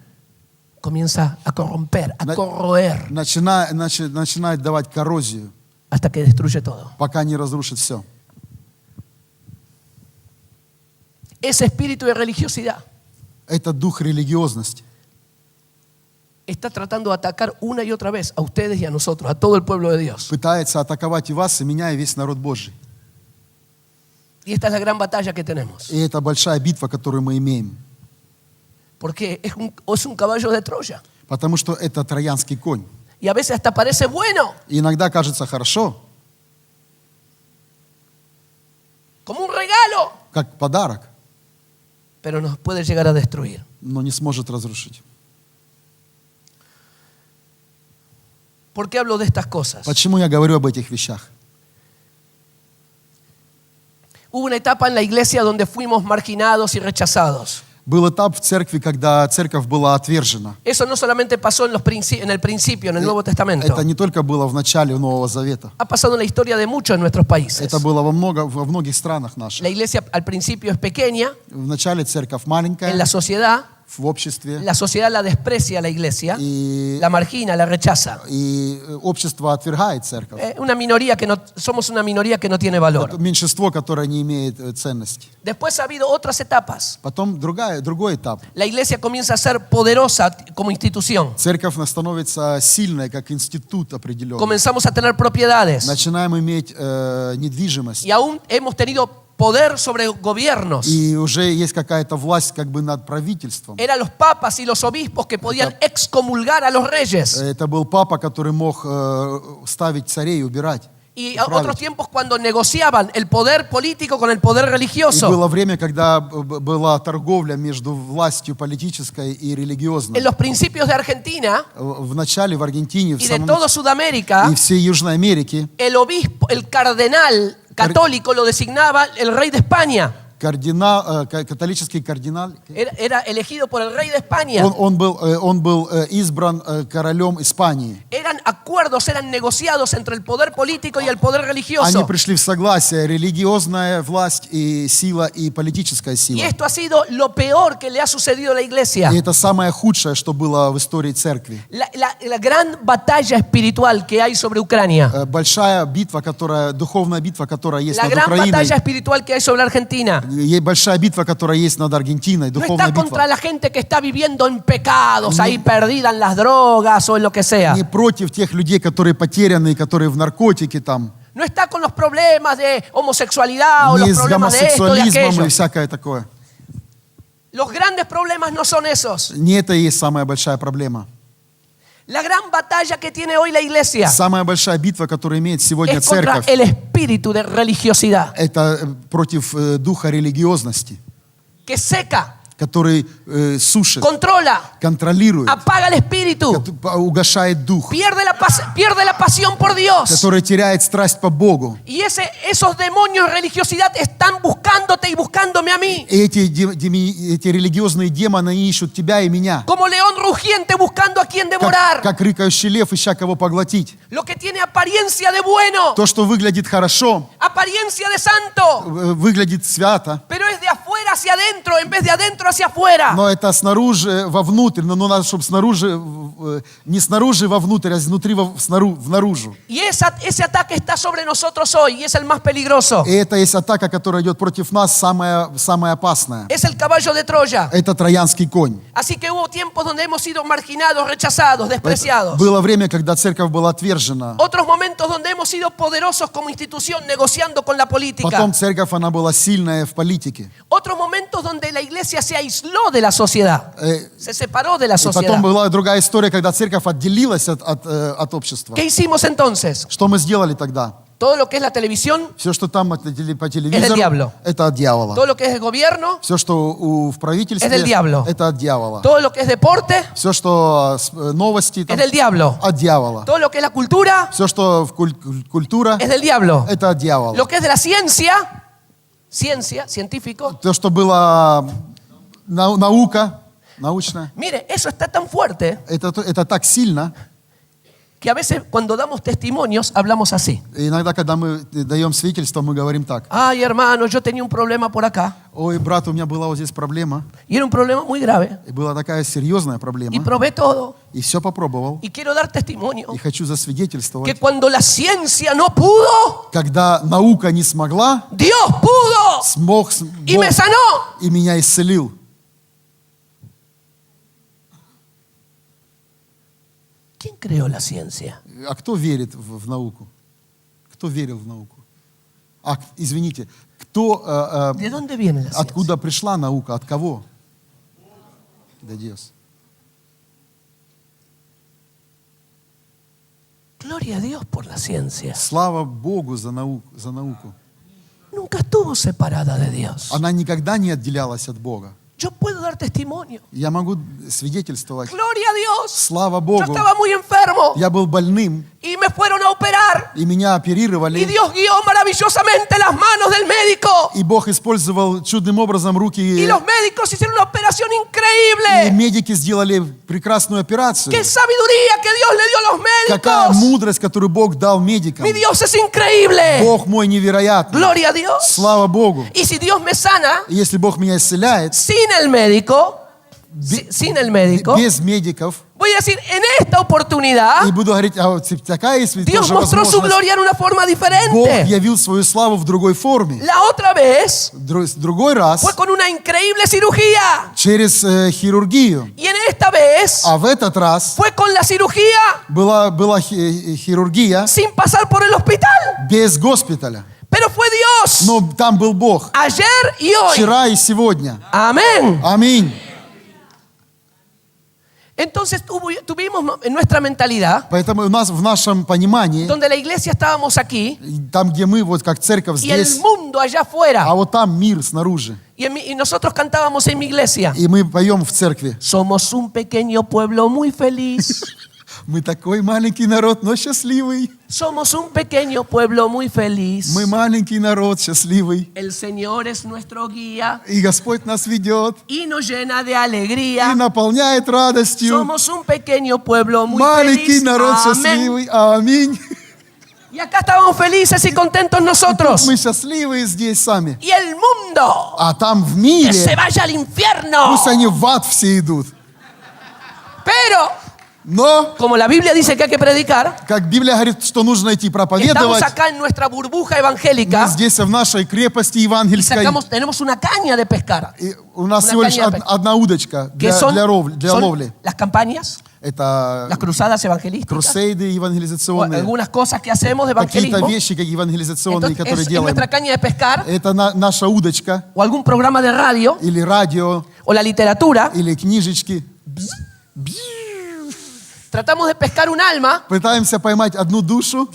comienza a corromper, a corroer, начинает давать коррозию, hasta que destruye todo. пока не разрушит все. Ese espíritu de religiosidad Это дух религиозности. está tratando de atacar una y otra vez a ustedes y a nosotros, a todo el pueblo de Dios. Пытается атаковать и вас, и меня, и весь народ Божий. Y esta es la gran batalla que tenemos. И это большая битва, которую мы имеем. Porque es un caballo de Troya. Потому что это троянский конь. Y a veces hasta parece bueno, И иногда кажется хорошо, como un regalo, как подарок, pero nos puede llegar a destruir. но не сможет разрушить. ¿Por qué hablo de estas cosas? Почему я говорю об этих вещах? Hubo una etapa en la iglesia donde fuimos marginados y rechazados. Был этап в церкви, когда церковь была отвержена. Eso no solamente pasó en el principio, en el Nuevo Testamento. Это не только было в начале Нового Завета. Ha pasado en la historia de muchos de nuestros países. Это было во многих странах наших. La iglesia al principio es pequeña, В начале церковь маленькая, en la sociedad в обществе, la desprecia a la iglesia, и la margina, la rechaza. общество отвергает церковь. Somos una minoría que no tiene valor. Это меньшинство, которое не имеет ценности. Después ha habido otras etapas. Потом другой этап. La iglesia comienza a ser poderosa como institución. Церковь становится сильной, как институт определенный. Comenzamos a tener propiedades. Начинаем иметь недвижимость. Y aún hemos tenido poder sobre gobiernos. И уже есть какая-то власть как бы над правительством. Eran los papas y los obispos que podían excomulgar a los reyes. Это был папа, который мог ставить царей, убирать. Y otros tiempos cuando negociaban el poder político con el poder И religioso. было время, когда была торговля между властью политической и религиозной. En los principios de Argentina В начале в Аргентине, в y de самом toda Sudamérica, и всей Южной Америке el obispo, el cardenal católico lo designaba el rey de España. католический кардинал, Era elegido por el rey de España. он был избран королем Испании. Eran acuerdos, eran negociados entre el poder político y el poder Они religioso. пришли в согласие, религиозная власть и сила, и политическая Y сила. esto ha sido lo peor que le ha sucedido a la iglesia. И это самое худшее, что было в истории церкви. La gran batalla espiritual que hay sobre Ucrania. Большая битва, духовная битва, которая есть La над gran Украиной. batalla espiritual que hay sobre Argentina. Есть большая битва, которая есть над Аргентиной, No духовная está contra битва. la gente que está viviendo en pecados, ahí perdida en las drogas o en lo que sea. Не против тех людей, которые потеряны, которые в наркотике там. No está con los problemas de homosexualidad o Не los с problemas de esto, de гомосексуализмом aquello. и всякое такое. Los grandes problemas no son esos. Не это и есть самая большая проблема. La gran batalla que tiene hoy la iglesia Самая большая битва, которую имеет сегодня es contra церковь, el espíritu de religiosidad это против духа религиозности, que seca, который сушит, controla, контролирует, apaga el espíritu, угашает дух, pierde la pasión por Dios. который теряет страсть по Богу. Y esos demonios de religiosidad están buscándote y buscándome a mí. И эти религиозные демоны они ищут тебя и меня, Como león rugiente buscando a quien devorar. как рыкающий лев, ища кого поглотить. Lo que tiene apariencia de bueno, То, что выглядит хорошо, apariencia de santo, выглядит свято, pero es de afuera hacia adentro en vez de adentro hacia afuera. но это снаружи вовнутрь, но надо, чтобы снаружи не снаружи вовнутрь, а изнутри внаружу. Y ese ataque está sobre nosotros hoy y es el más peligroso. И это есть атака, которая идет против нас, самая опасная. Es el caballo de Troya. Это троянский конь. Así que hubo tiempos donde hemos sido marginados, rechazados, despreciados. Было время, когда церковь была отвержена. Otros momentos donde hemos sido poderosos como institución negociando con la política. Потом церковь, она была сильная в политике. Otros momentos donde la iglesia se aisló de la sociedad. Se separó de la И sociedad. потом была другая история, когда церковь отделилась от общества. ¿Qué hicimos entonces? Что мы сделали тогда? Todo lo que es la televisión, Все, что там по Es del телевизору, diablo. это от дьявола. todo lo que es el gobierno, Все, что в правительстве, Es del diablo. это от дьявола. todo lo que es deporte, Все, что новости, там, es del diablo. от дьявола. Todo lo que es la cultura, Все, что культура, es del diablo. это от дьявола. Lo que es de la ciencia, científico. То, что было наука, научная, Mire, eso está tan fuerte это так сильно. que a veces cuando damos testimonios hablamos así. И иногда, когда мы даем свидетельство, мы говорим так. Ay, hermano, yo tenía un problema por acá. Ой, брат, у меня была вот здесь проблема. Y era un problema muy grave. И была такая серьезная Y проблема. probé todo. И все попробовал. Y quiero dar testimonio И хочу que засвидетельствовать. cuando la ciencia no pudo, Когда наука не смогла, Dios pudo смог y Бог me sanó. и меня исцелил. ¿Quién creó la ciencia? А кто верит в науку? Кто верил в науку? Извините, кто, ¿De dónde viene la ciencia? откуда пришла наука? От кого? De Dios. Gloria a Dios por la ciencia. Слава Богу за науку. Nunca estuvo separada de Dios. Она никогда не отделялась от Бога. Yo puedo dar testimonio. Я могу свидетельствовать. Gloria a Dios. Слава Yo Богу. estaba muy enfermo Я был больным, y me fueron a operar. и меня Y оперировали. Dios guió maravillosamente las manos del médico. И Бог использовал чудным образом Y руки. los médicos hicieron una operación И increíble. медики сделали прекрасную операцию. ¡Qué sabiduría que Dios le dio a los Какая médicos! мудрость, которую Бог дал медикам. Mi Dios es increíble. Бог мой невероятный. Gloria a Dios. Слава Богу. Y si Dios me sana, И если Бог меня исцеляет, sin el médico, sin el médico, без медиков, voy a decir, en esta oportunidad, и буду говорить, а вот такая есть ведь Dios тоже mostró su возможность. gloria en una forma Бог diferente. явил свою славу в другой форме. La otra vez Другой раз fue con una increíble cirugía. через хирургию. Y en esta vez А в этот раз fue con la cirugía была хирургия sin pasar por el hospital. без госпиталя. Pero fue Dios. Но там был Бог. Ayer y hoy. Вчера и сегодня. Amén. Аминь. Entonces tuvimos en nuestra mentalidad, Поэтому у нас в нашем понимании, donde la iglesia estábamos aquí там, где мы вот как церковь y el здесь, mundo allá afuera. а вот там мир снаружи. Y nosotros cantábamos en mi iglesia. И мы поем в церкви. Somos un pequeño pueblo muy feliz. Мы такой маленький народ, но счастливый. Somos un pequeño pueblo muy feliz. Мы маленький народ, счастливый. El Señor es nuestro guía И Господь нас ведет y nos llena de и alegría. наполняет радостью. Somos un pequeño pueblo muy Маленький feliz. народ Amén. счастливый. Аминь. Y acá estábamos felices y contentos nosotros. Мы счастливые здесь сами. Y el mundo, А там в que se мире, vaya al infierno. пусть они в ад все идут. Pero, Но, como la Biblia dice que hay que predicar, как Библия говорит, что нужно идти estamos проповедовать, acá en nuestra burbuja мы evangélica здесь в нашей крепости y евангельской. tenemos una caña de pescar. И у нас Una всего лишь caña de pesca. одна удочка Que son, для son ловли. las campañas, Это las cruzadas evangelísticas, крусейды o евангелизационные. algunas cosas que hacemos de Какие-то evangelismo. вещи, как евангелизационные, Entonces, которые es делаем. nuestra caña de pescar, Это наша удочка, o algún programa de radio, или радио, o la literatura. или книжечки. Tratamos de pescar un alma Пытаемся поймать одну душу,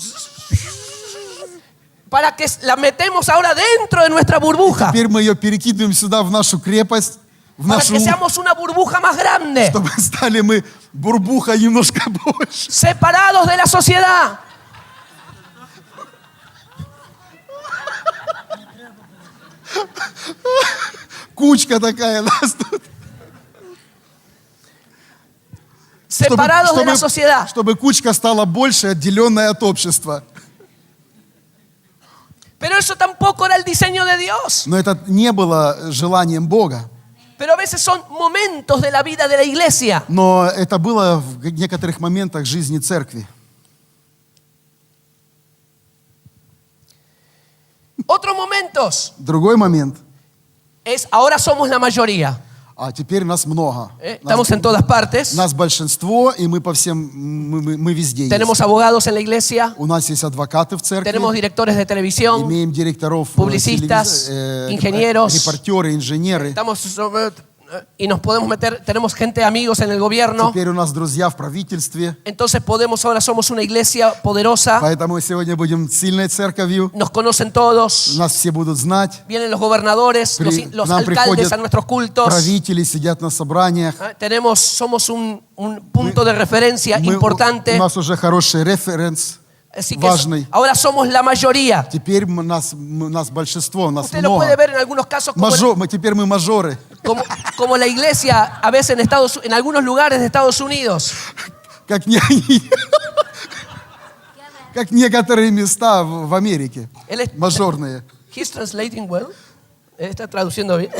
para que la metemos ahora dentro de nuestra burbuja, теперь мы ее перекидываем сюда, в нашу крепость, в para нашу, que seamos una burbuja más grande, чтобы стали мы бурбуха немножко больше. separados de la sociedad. Кучка такая нас тут. Separados de la sociedad. Чтобы кучка стала больше, отделенная от общества. Pero eso tampoco era el diseño de Dios. Но это не было желанием Бога. Pero a veces son momentos de la vida de la iglesia. Но это было в некоторых моментах жизни церкви. Otros momentos Другой момент. es ahora somos la mayoría. А теперь нас много. Estamos en todas partes. Нас большинство, и мы по всем, мы везде есть. Tenemos abogados en la iglesia. У нас есть адвокаты в церкви. Tenemos directores de televisión. Имеем директоров, Publicistas, ingenieros. репортеры, инженеры. Y nos podemos meter, tenemos gente, amigos en el gobierno. Теперь у нас друзья в правительстве. Entonces ahora somos una iglesia poderosa. Поэтому сегодня будем сильной церковью. Nos conocen todos. Нас все будут знать. Vienen los gobernadores, los alcaldes a nuestros cultos. Правители сидят на собраниях. Somos un punto de referencia importante. У нас уже хороший референс. Así que важный. Ahora somos la mayoría. Теперь нас большинство, нас Usted много. lo puede ver en algunos casos Теперь мы мажоры. como la iglesia a veces en algunos lugares de Estados Unidos. Как некоторые места в Америке. Мажорные. He's translating well. Está traduciendo bien.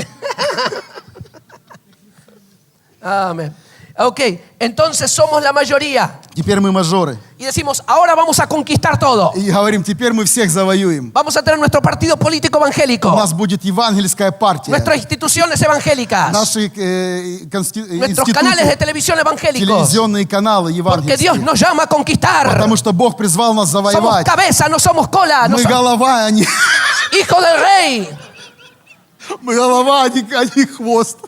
Amén. Ok, entonces somos la mayoría. Теперь мы мажоры. Y decimos, ahora vamos a conquistar todo. И говорим, теперь мы всех завоюем. Vamos a tener nuestro partido político evangélico. У нас будет евангельская партия. Nuestras instituciones evangélicas. Наши Nuestros canales de televisión evangélicos. телевизионные каналы Porque Dios евангельские. nos llama a conquistar. Потому что Бог призвал нас Somos завоевать. cabeza, no somos cola. Мы голова, а не... Hijo del rey. Мы голова, а не хвост.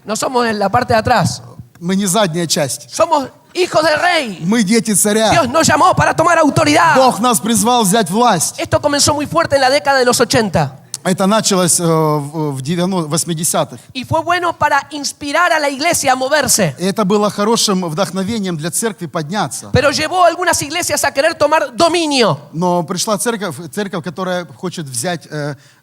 No somos en la parte de atrás. Мы не задняя часть. Somos hijos del rey. Мы дети царя. Dios nos llamó para tomar autoridad. Бог нас призвал взять власть. Esto comenzó muy fuerte en la década de los 80. Это началось в 80-х. Y fue bueno para inspirar a la iglesia a moverse. И это было хорошим вдохновением для церкви подняться. Pero llevó a algunas iglesias a querer tomar dominio. Но пришла церковь, которая хочет взять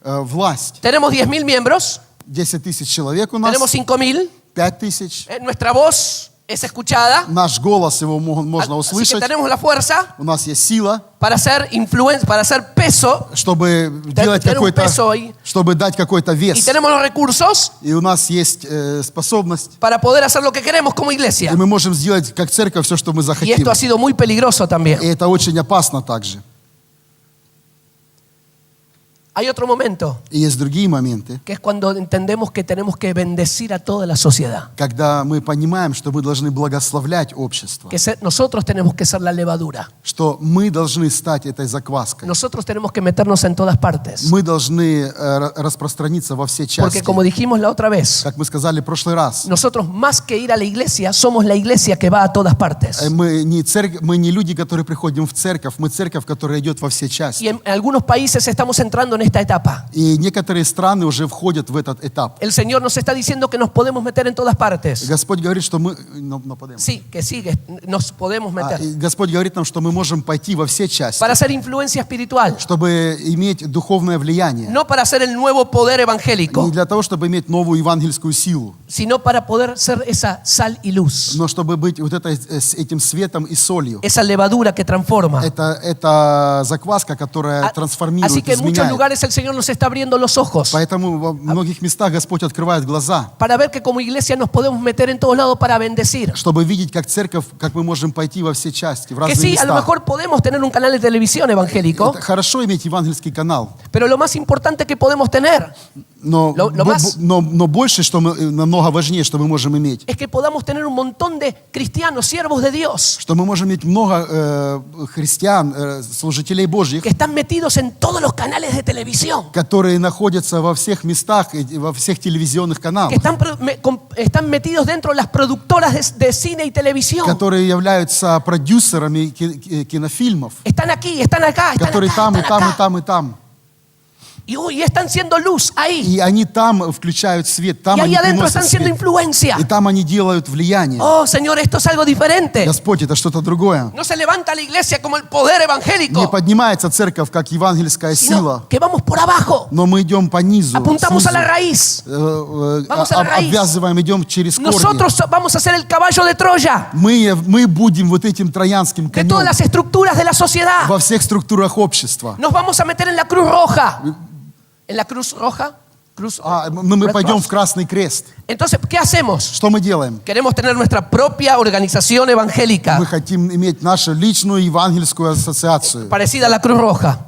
власть. Tenemos 10.000 miembros. 10 тысяч человек у нас. Tenemos 5.000. 5 тысяч. Nuestra voz es escuchada. Наш голос, его можно Así que услышать. tenemos la fuerza У нас есть сила, para hacer influencia, para hacer peso. чтобы делать tener un какой-то, peso ahí. чтобы дать какой-то Y вес. tenemos los recursos И у нас есть способность. para poder hacer lo que queremos como iglesia. И мы можем сделать как церковь все, что мы Y захотим. esto ha sido muy peligroso también. И это очень опасно также. Hay otro momento, И есть другие моменты, que es cuando entendemos que tenemos que bendecir a toda la sociedad. когда мы понимаем, что мы должны благословлять общество, Que nosotros tenemos que ser la levadura. что мы должны стать этой закваской. Nosotros tenemos que meternos en todas partes. Мы должны распространиться во все части. Porque como dijimos la otra vez, Как мы сказали в прошлый раз, nosotros más que ir a la iglesia, somos la iglesia que va a todas partes. мы не люди, которые приходим в церковь, мы церковь, которая идет во все Y части. en algunos países estamos entrando en esta etapa. И некоторые страны уже входят в этот этап. El Señor nos está diciendo que nos podemos meter en todas partes. Господь говорит, что мы... Sí, que sigue, nos podemos meter. Господь говорит нам, что мы можем пойти во все части, Para hacer influencia espiritual. чтобы иметь духовное влияние. No para ser el nuevo poder evangélico, Не для того, чтобы иметь новую евангельскую силу, sino para poder ser esa sal y luz. но чтобы быть вот этим светом и солью. Esa levadura que transforma. Это закваска, которая Así трансформирует, que en muchos изменяет. lugares el Señor nos está abriendo los ojos Поэтому во многих местах Господь открывает глаза, para ver que como iglesia nos podemos meter en todos lados para bendecir. чтобы видеть, как церковь, как мы можем пойти во все части, в Que разные sí, a lo места. mejor podemos tener un canal de televisión evangélico, Это хорошо иметь евангельский канал, pero lo más importante que podemos tener но más- больше, что намного важнее, что мы можем иметь, es que podamos tener un montón de cristianos, siervos de Dios, что мы можем иметь много христиан, служителей Божьих, que están metidos en todos los canales de televisión, которые находятся во всех местах, и во всех телевизионных que каналах, están metidos dentro de las productoras de cine y televisión. которые являются продюсерами кинофильмов, Están aquí, están acá, están которые acá, там, и están там, и acá. там, и там. Y están siendo luz ahí. И они там включают свет, там Y ahí они adentro приносят están siendo свет. influencia. И там они делают влияние. Oh, Señor, esto es algo diferente. Господь, это что-то другое. No se levanta la iglesia como el poder Не evangélico, поднимается церковь, как евангельская sino сила, que vamos por abajo. но мы идем по низу, Apuntamos a la снизу, raíz. Vamos a la raíz. обвязываем, идем через корни. Nosotros vamos a ser el caballo de Troya Мы будем вот этим троянским de todas конем las estructuras de la sociedad. во всех структурах общества. Nos vamos a meter en la cruz roja. ¿En la cruz roja? Cruz. Мы Red пойдем Cross. в Красный Крест. Entonces, ¿qué hacemos? Что мы делаем? Queremos tener nuestra propia organización evangélica, Мы хотим иметь нашу личную евангельскую ассоциацию, parecida a la Cruz Roja.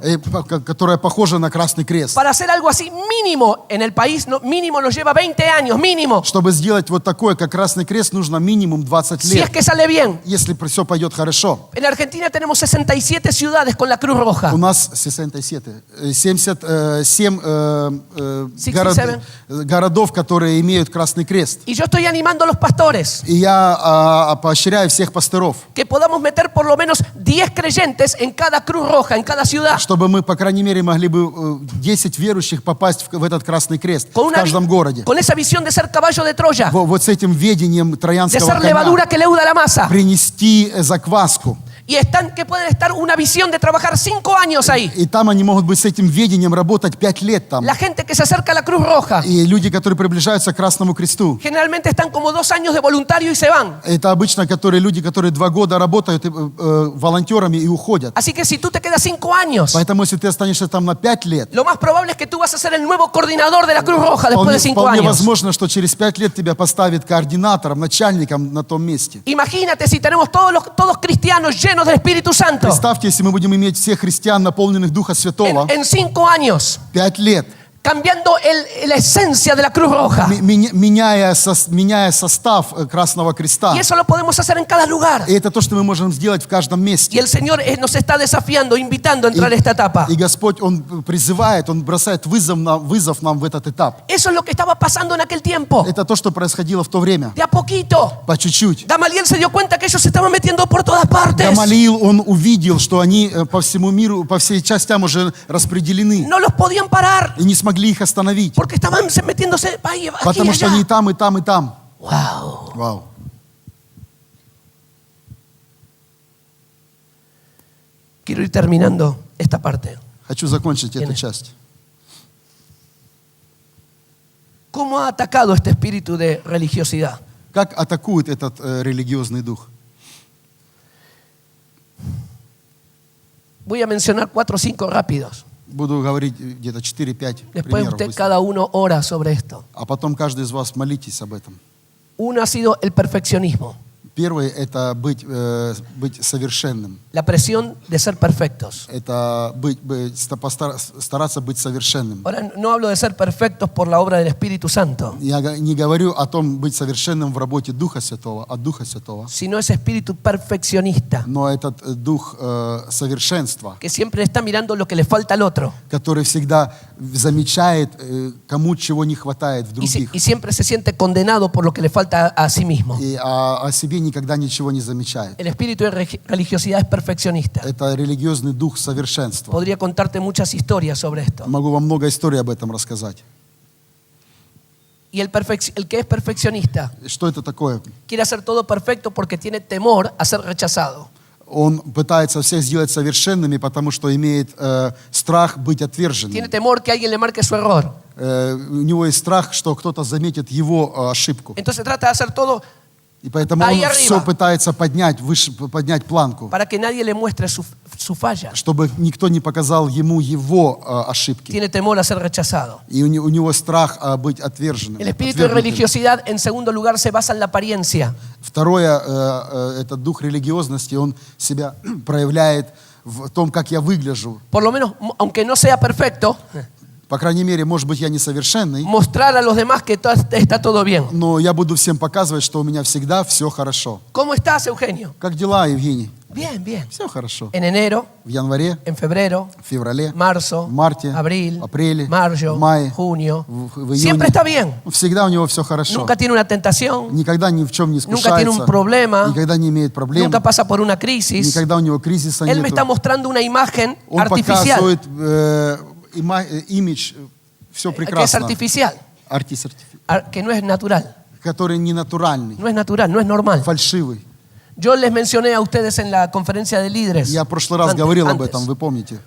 которая похожа на Красный Крест. Para hacer algo así mínimo en el país, mínimo nos lleva 20 años, mínimo. Чтобы сделать вот такое, как Красный Крест, нужно минимум 20 Si es лет, que sale bien. если все пойдет хорошо. En Argentina tenemos 67 ciudades con la Cruz Roja. У нас 77 67. городов, которые имеют Красный Крест. Y yo estoy animando a los pastores И я поощряю всех пасторов, que podamos meter por lo menos 10 creyentes en cada Cruz Roja, en cada ciudad. чтобы мы, по крайней мере, могли бы 10 верующих попасть в этот Красный Крест Con, в каждом городе. con esa visión de ser caballo de Troya, Вот с этим ведением de троянского ser коня levadura que leuda la masa. принести закваску. Y están que pueden estar una visión de trabajar 5 años ahí. И там они могут быть с этим ведением работать 5 лет там. La gente que se acerca a la Cruz Roja И люди, которые приближаются к Красному Кресту, generalmente están como 2 años de voluntario y se van. это обычно люди, которые 2 года работают волонтерами и уходят. Así que si tú te quedas 5 años, Поэтому, если ты останешься там на 5 лет, lo más probable es que tú vas a ser el nuevo coordinador de la Cruz Roja después de 5 вполне años. возможно, что через 5 лет тебя поставят координатором, начальником на том месте. Imagínate si tenemos todos cristianos llenos del Espíritu Santo. Представьте, если мы будем иметь всех христиан, наполненных Духа Святого, En 5 años, 5 лет, cambiando la esencia de la Cruz Roja. меняя состав Красного Креста. Y eso lo podemos hacer en cada lugar. И это то, что мы можем сделать в каждом Y месте. el Señor nos está desafiando, invitando a entrar a esta etapa. И Господь, Он призывает, Он бросает вызов нам в этот этап. Eso es lo que estaba pasando en aquel tiempo. Это то, что происходило в то время. De a poquito. По чуть-чуть. Gamaliel se dio cuenta que ellos se estaban metiendo por todas partes. Гамалиил, он увидел, что они по всему миру, по всей частям уже распределены. No los podían parar. И не смогли их остановить. Porque estaban metiéndose ahí, aquí y Потому что они и allá. там, и там, и там. Wow. Вау. Quiero ir terminando esta parte. Хочу закончить эту Tiene. часть. ¿Cómo ha atacado este espíritu de religiosidad? Как атакует этот религиозный дух? Voy a mencionar 4 o 5 rápidos. Буду говорить где-то 4-5 Después примеров. usted, быстро. cada uno, ora sobre esto. А потом каждый из вас молитесь об этом. Uno ha sido el perfeccionismo, Первый – это быть совершенным. la presión de ser perfectos. Это стараться быть совершенным. Ahora, no hablo de ser perfectos por la obra del Espíritu Santo, Я не говорю о том, быть совершенным в работе Духа Святого, от Духа Святого, sino ese espíritu perfeccionista но этот дух совершенства, que siempre está mirando lo que le falta al otro который всегда замечает, кому чего не хватает в других, y siempre se siente condenado por lo que le falta a sí mismo. и о себе никогда ничего не замечает. El espíritu de religiosidad es perfeccionista. Это религиозный дух совершенства. Podría contarte muchas historias sobre esto. Могу вам много историй об этом рассказать. Y el que es perfeccionista Что это такое? quiere hacer todo perfecto porque tiene temor a ser rechazado. Он пытается всех сделать совершенными, потому что имеет страх быть Tiene отверженным. temor que alguien le marque su error. У него есть страх, что кто-то заметит его ошибку. Entonces trata de hacer todo И поэтому Ahí он arriba. все пытается поднять, выше, поднять планку, para que nadie le muestre su falla. чтобы никто не показал ему его ошибки. Tiene temor a ser rechazado. И у него страх быть отверженным. El espíritu de отвергнутым. religiosidad, en segundo lugar, se basa en la apariencia. Второе, этот дух религиозности, он себя проявляет в том, как я выгляжу. Por lo menos, aunque no sea perfecto, По крайней мере, может быть, я несовершенный, mostrar a los demás que está todo bien. но я буду всем показывать, что у меня всегда все хорошо. ¿Cómo estás, Eugenio? Как дела, Евгений? Bien, bien. Все хорошо. En enero, В январе, en febrero, в феврале, marzo, в марте, abril, апреле, mayo, в мае, junio. в июне. Siempre está bien. Всегда у него все хорошо. Nunca tiene una tentación, Никогда ни в чем не nunca tiene un искушается, problema, никогда не имеет проблем, nunca pasa por una crisis. никогда у него кризиса Él me нет. está mostrando una imagen Он artificial, показывает имидж, все que es прекрасно, artificial, que no es natural. который не натуральный, No es natural, no es normal. фальшивый. Yo les mencioné a ustedes en la conferencia de líderes Я в прошлый раз говорил об этом, вы помните.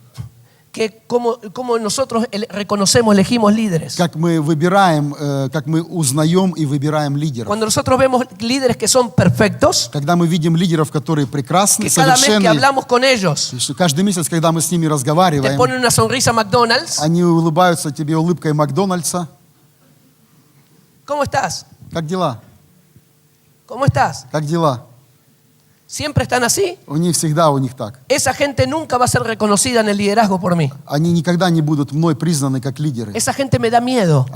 que cómo nosotros reconocemos, elegimos líderes. Как мы выбираем, как мы узнаем и выбираем лидеров. Cuando nosotros vemos líderes que son perfectos, Когда мы видим лидеров, которые прекрасны, que cada mes que совершенны, hablamos con ellos, что каждый месяц, когда мы с ними te разговариваем, ponen una sonrisa McDonald's, они улыбаются тебе улыбкой Макдональдса, ¿Cómo estás? Как дела? ¿Cómo estás? Как дела? ¿Siempre están así? У них всегда у них так. Esa gente nunca va a ser reconocida en el liderazgo por mí. Они никогда не будут мной признаны как лидеры. Esa gente me da miedo,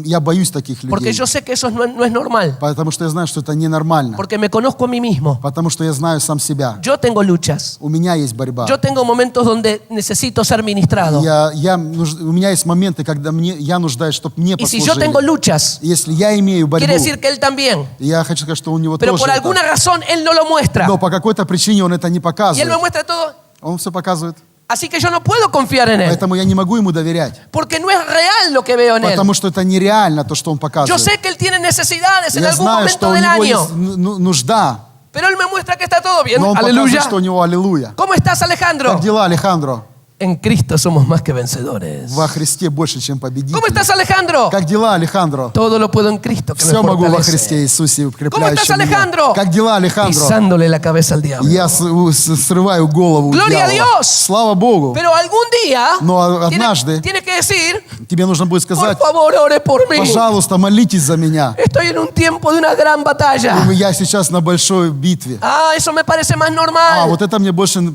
Я боюсь таких porque людей. yo sé que eso no es normal, Потому что я знаю, что это ненормально. porque me conozco a mí mismo. Потому что я знаю сам себя. Yo tengo luchas, У меня есть борьба. yo tengo momentos donde necesito ser ministrado. У меня есть моменты, когда я нуждаюсь, чтобы мне Y si yo tengo послужили. luchas, Если я имею борьбу, quiere decir que él también. я хочу сказать, что у него Pero тоже por это. alguna razón él no lo muestra. Но по какой-то причине он это не Y él me показывает. muestra todo. Он все показывает. Así que yo no puedo confiar en él, Поэтому я не могу ему доверять. porque no es real lo que veo en él. Потому что это нереально, то, что он Yo показывает. sé que él tiene necesidades en Я algún знаю, momento что у del него año, есть нужда, pero él me muestra que está todo bien. но он показывает, Aleluya. что у него аллилуйя. ¿Cómo estás, Alejandro? Как дела, Алехандро? En Cristo somos más que vencedores. Во Христе больше, чем победитель. ¿Cómo estás, Alejandro? Как дела, Алехандро? Todo lo puedo en Cristo que me Все могу во Христе fortalece. Иисусе, ¿Cómo estás, укрепляющем меня. Alejandro? Как дела, Алехандро? Pisándole la cabeza al diablo. Я срываю голову Gloria a дьявола. Dios. Слава Богу. Pero algún día Но однажды tiene que decir, тебе нужно будет por сказать, favor, ore por mí. пожалуйста, молитесь за меня. Estoy en un tiempo de una gran batalla. Я сейчас на большой битве. Ah, eso me parece más А, normal. вот это мне больше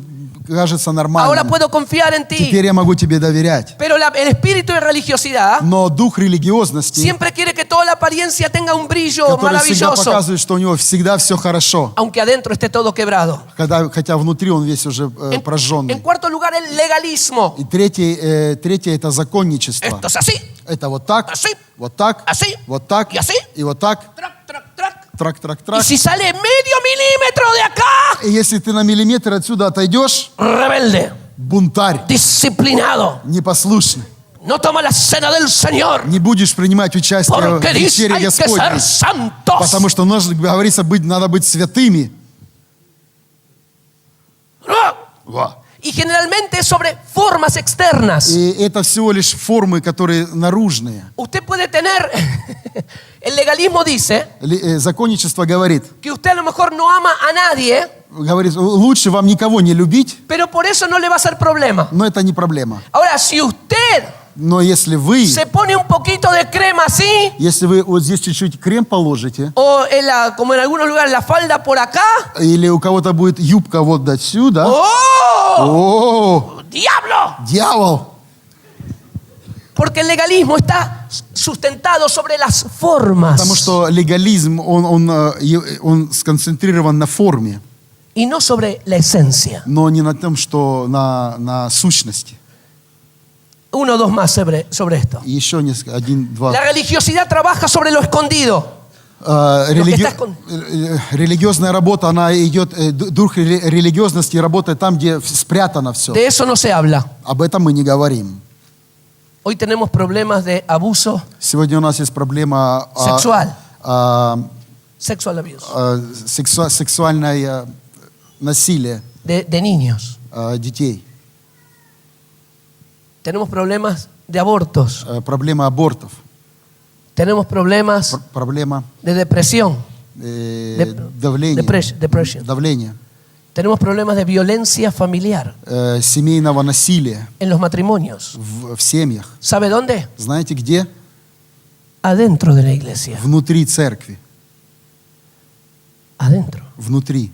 кажется Ahora нормальным. puedo confiar en ti. Теперь я могу тебе доверять. Pero el espíritu de religiosidad Но дух религиозности, siempre quiere que toda la apariencia tenga un brillo который всегда maravilloso, показывает, что у него всегда все хорошо, aunque adentro esté todo quebrado. хотя внутри он весь уже En прожженный. cuarto lugar, el legalismo. И третье это законничество. Esto es así, Это вот так, así, вот так, así, вот так y así. и вот так. trac, trac, trac. Трак, трак, Y трак. si sale medio milímetro de acá, И если ты на миллиметр отсюда отойдешь, rebelde, бунтарь, disciplinado, непослушный, no toma la cena del Señor, не будешь принимать участие в porque dice вечере hay que ser Господней. santos. Потому что говорится, надо быть святыми. No. Y generalmente es sobre formas externas. И это всего лишь формы, которые наружные. Usted puede tener, el legalismo dice Законничество говорит, que usted a lo mejor no ama a nadie, говорит, лучше вам никого не любить, pero por eso no le va a ser problema. но это не проблема. Ahora, si usted Но если вы, se pone un poquito de crema así, если вы вот здесь чуть-чуть крем положите, o como en algunos lugares la falda por acá, или у кого-то будет юбка вот до сюда, ¡oh! о, ¡Diablo! дьявол! Porque el legalismo está sustentado sobre las formas Потому что легализм, он сконцентрирован на форме, y no sobre la esencia. но не на том, что на сущности. Uno o dos más sobre esto. И еще несколько, один, два. La religiosidad trabaja sobre lo escondido. Религиозная работа, она идет, дух религиозности работает там, где спрятано все. De eso no se habla. Об этом мы не говорим. Hoy tenemos problemas de abuso Сегодня у нас есть проблема sexual, sexual abuse, сексуальное насилие de niños. детей, Tenemos problemas de abortos. проблема абортов, Tenemos problemas проблема de depresión. Depression. давления, Tenemos problemas de violencia familiar семейного насилия en los matrimonios. в семьях. ¿Sabe dónde? Знаете где? Adentro de la iglesia. Внутри церкви. Adentro. Внутри.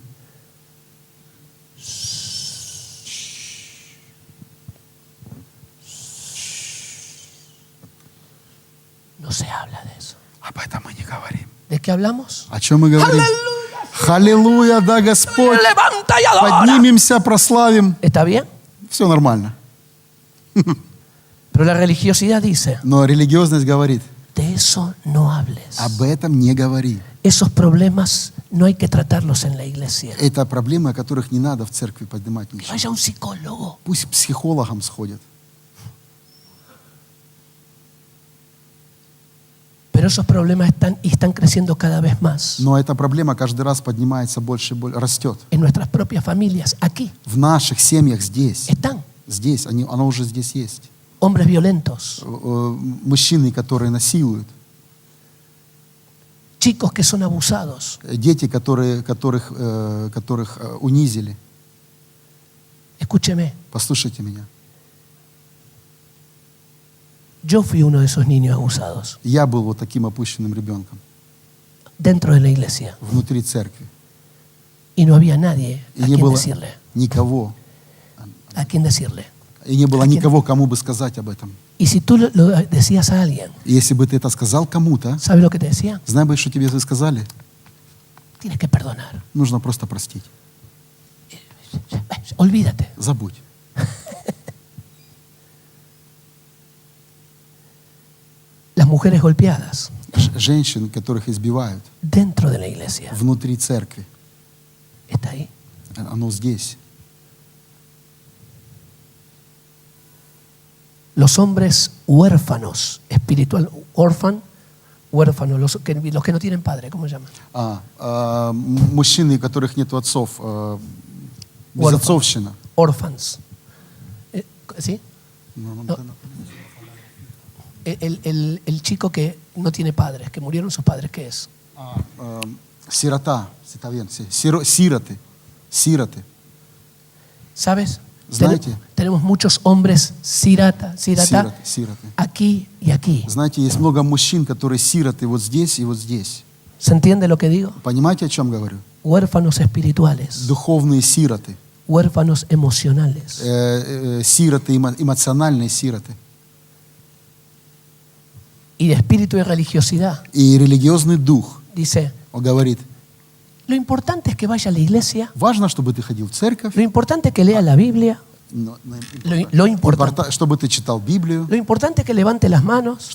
No se habla de eso. Об этом мы не говорим. ¿De qué hablamos? О чем мы говорим? Аллилуйя, да, Господь. Levanta y adora. Поднимемся, прославим. ¿Está bien? Все нормально. Pero la religiosidad dice, Но религиозность говорит, de eso no hables. об этом не говори. Esos problemas no hay que tratarlos en la iglesia. Это проблемы, о которых не надо в церкви поднимать Que ничего. vaya un psicólogo. Пусть к психологам сходят. Pero esos problemas están creciendo cada vez más Но эта проблема каждый раз поднимается больше и больше, растет. en nuestras propias familias. Aquí В наших семьях здесь. están Здесь, она уже здесь есть. hombres violentos, Мужчины, которые насилуют. chicos que son abusados. Дети, которых унизили. Escúcheme, Послушайте меня. Yo fui uno de esos niños abusados Я был вот таким опущенным ребенком dentro de la iglesia внутри церкви. y no había nadie И a не quien было decirle. никого. A quien decirle. И не было А quién? никого, кому бы сказать об этом. Y si tú lo decías a alguien, И если бы ты это сказал кому-то, ¿sabes lo que te decían? знаешь бы, что тебе сказали? Tienes que perdonar. Нужно просто простить. Olvídate. Забудь. Las mujeres golpeadas Женщин, которых избивают dentro de la iglesia. внутри церкви, Está ahí. оно здесь. Los hombres huérfanos, espiritual, huérfanos, los que no tienen padre, ¿cómo se llaman? Мужчины, у которых нет отцов, безотцовщина. Orphans. ¿Sí? No. El chico que no tiene padres, que murieron sus padres, ¿qué es? Сирота, está bien, sí. Сироты. ¿Sabes? Знаете? Tenemos muchos hombres sirata Сироты. aquí y aquí. Знаете, есть много мужчин, которые сироты вот здесь и вот здесь. ¿Se entiende lo que digo? Понимаете, о чем говорю? Huérfanos espirituales, Духовные сироты. huérfanos emocionales. Сироты, эмоциональные сироты. Y de espíritu de religiosidad. И религиозный дух, Dice, он говорит, lo importante es que vaya a la iglesia, важно, чтобы ты ходил в церковь, lo importante es que lea la Biblia, lo importante, чтобы ты читал Библию, lo importante es que levante las manos,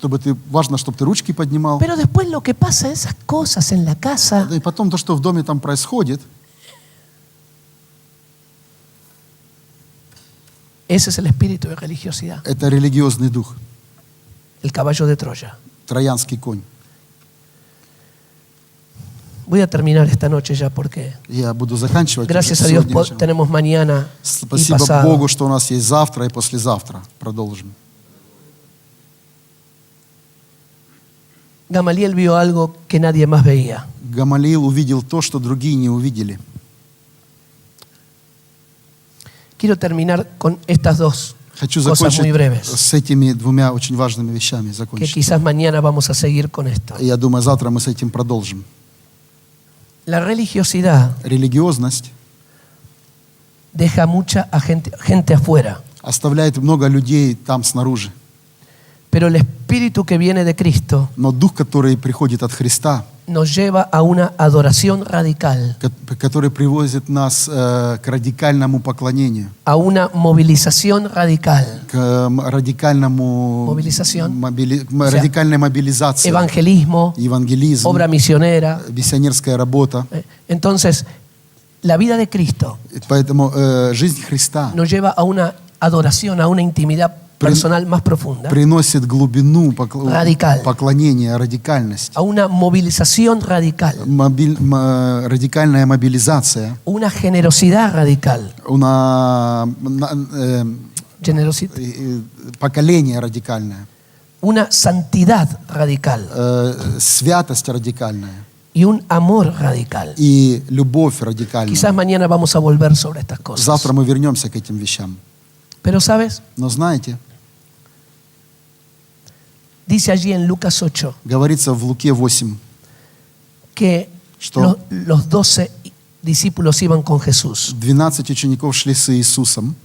важно, чтобы ты ручки поднимал. pero después lo que pasa, esas cosas en la casa, И потом то, что в доме там происходит, ese es el espíritu de religiosidad, это религиозный дух, el caballo de Troya. троянский конь. Voy a terminar esta noche ya porque Я буду заканчивать. gracias a уже Dios сегодня вечером. tenemos mañana y Спасибо pasado. Богу, что у нас есть завтра и послезавтра. Продолжим. Gamaliel vio algo que nadie más veía. Гамалиил увидел то, что другие не увидели. Quiero terminar con estas dos Хочу cosas muy закончить breves, с этими двумя очень важными вещами. que Закончить. quizás mañana vamos a seguir con esto. И я думаю, завтра мы с этим продолжим. La religiosidad Религиозность deja mucha gente afuera, оставляет много людей там снаружи. pero el espíritu que viene de Cristo Но дух, который приходит от Христа, nos lleva a una adoración radical, который приводит нас к радикальному поклонению, a una movilización radical, к радикальному Мобилизаción. радикальной мобилизации, evangelismo, евангелизм, obra misionera. миссионерская работа. Entonces, la vida de Cristo Поэтому жизнь Христа nos lleva a una adoración, a una intimidad personal más profunda, приносит глубину Радикаль. поклонения, радикальность, a una movilización radical, радикальная мобилизация, una generosidad radical, поколение радикальное, una santidad radical святость радикальная y un amor radical. и любовь радикальная. Quizás mañana vamos a volver sobre estas cosas. Завтра мы вернемся к этим вещам. Pero sabes, Но знаете, dice allí en Lucas 8 говорится в Луке 8, que Что? los 12 discípulos iban con Jesús 12 учеников шли с Иисусом,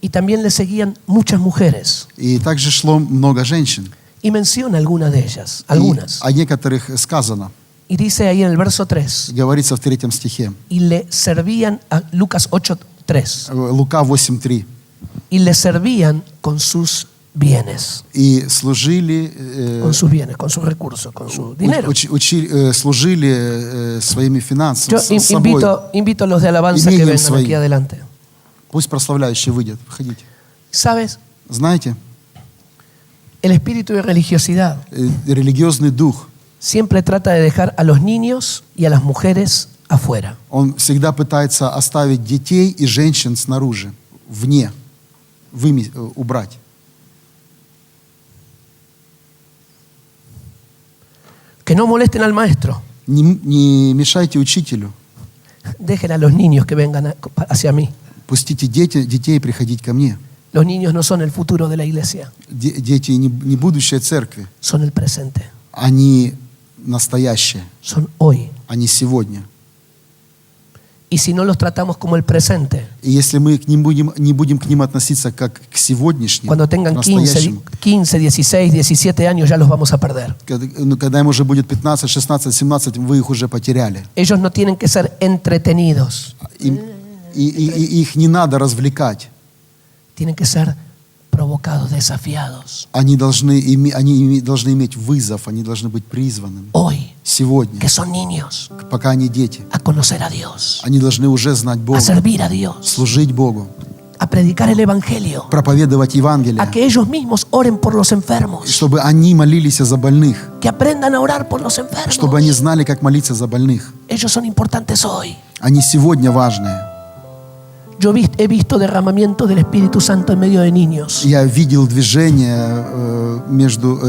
y también le seguían muchas mujeres. и также шло много женщин. Y menciona algunas de ellas, И algunas. о некоторых сказано, Y dice ahí en el verso 3, говорится в 3 стихе, y le servían, a Lucas 8:3, Лука 8:3, y le servían con sus bienes, и служили, con sus bienes, con sus recursos, con su dinero. служили своими финансами, Yo с собой. invito a los de alabanza que Imeniем vengan своим. aquí adelante. Пусть прославляющие выйдет. Входите. ¿Sabes? Знаете, El espíritu de religiosidad религиозный дух, siempre trata de dejar a los niños y a las mujeres afuera. он всегда пытается оставить детей и женщин снаружи, вне, убрать. Que no molesten al maestro. Не мешайте учителю. Dejen a los niños que vengan hacia mí. Пустите детей приходить ко мне. Los niños no son el futuro de la iglesia, Дети не будущее церкви, son el presente, они настоящие, son hoy. они сегодня. Y si no los tratamos como el presente, И если мы не будем к ним относиться как к сегодняшнему, cuando к tengan настоящему, 15, 16, 17 años ya los vamos a perder. когда им уже будет 15, 16, 17, вы их уже потеряли. Ellos no tienen que ser entretenidos, И их не надо развлекать. tienen que ser provocados, desafiados. Они должны иметь вызов, они должны быть призванными. Hoy, Сегодня, que son niños, пока они дети, a conocer a Dios, они должны уже знать Бога, a servir a Dios, служить Богу, a predicar el Evangelio, проповедовать Евангелие, a que ellos mismos oren por los enfermos, чтобы они молились за больных, que aprendan a orar por los enfermos. чтобы они знали, как молиться за больных. Ellos son importantes hoy. Они сегодня важные. Yo he visto derramamiento del Espíritu Santo en medio de niños. Я видел движение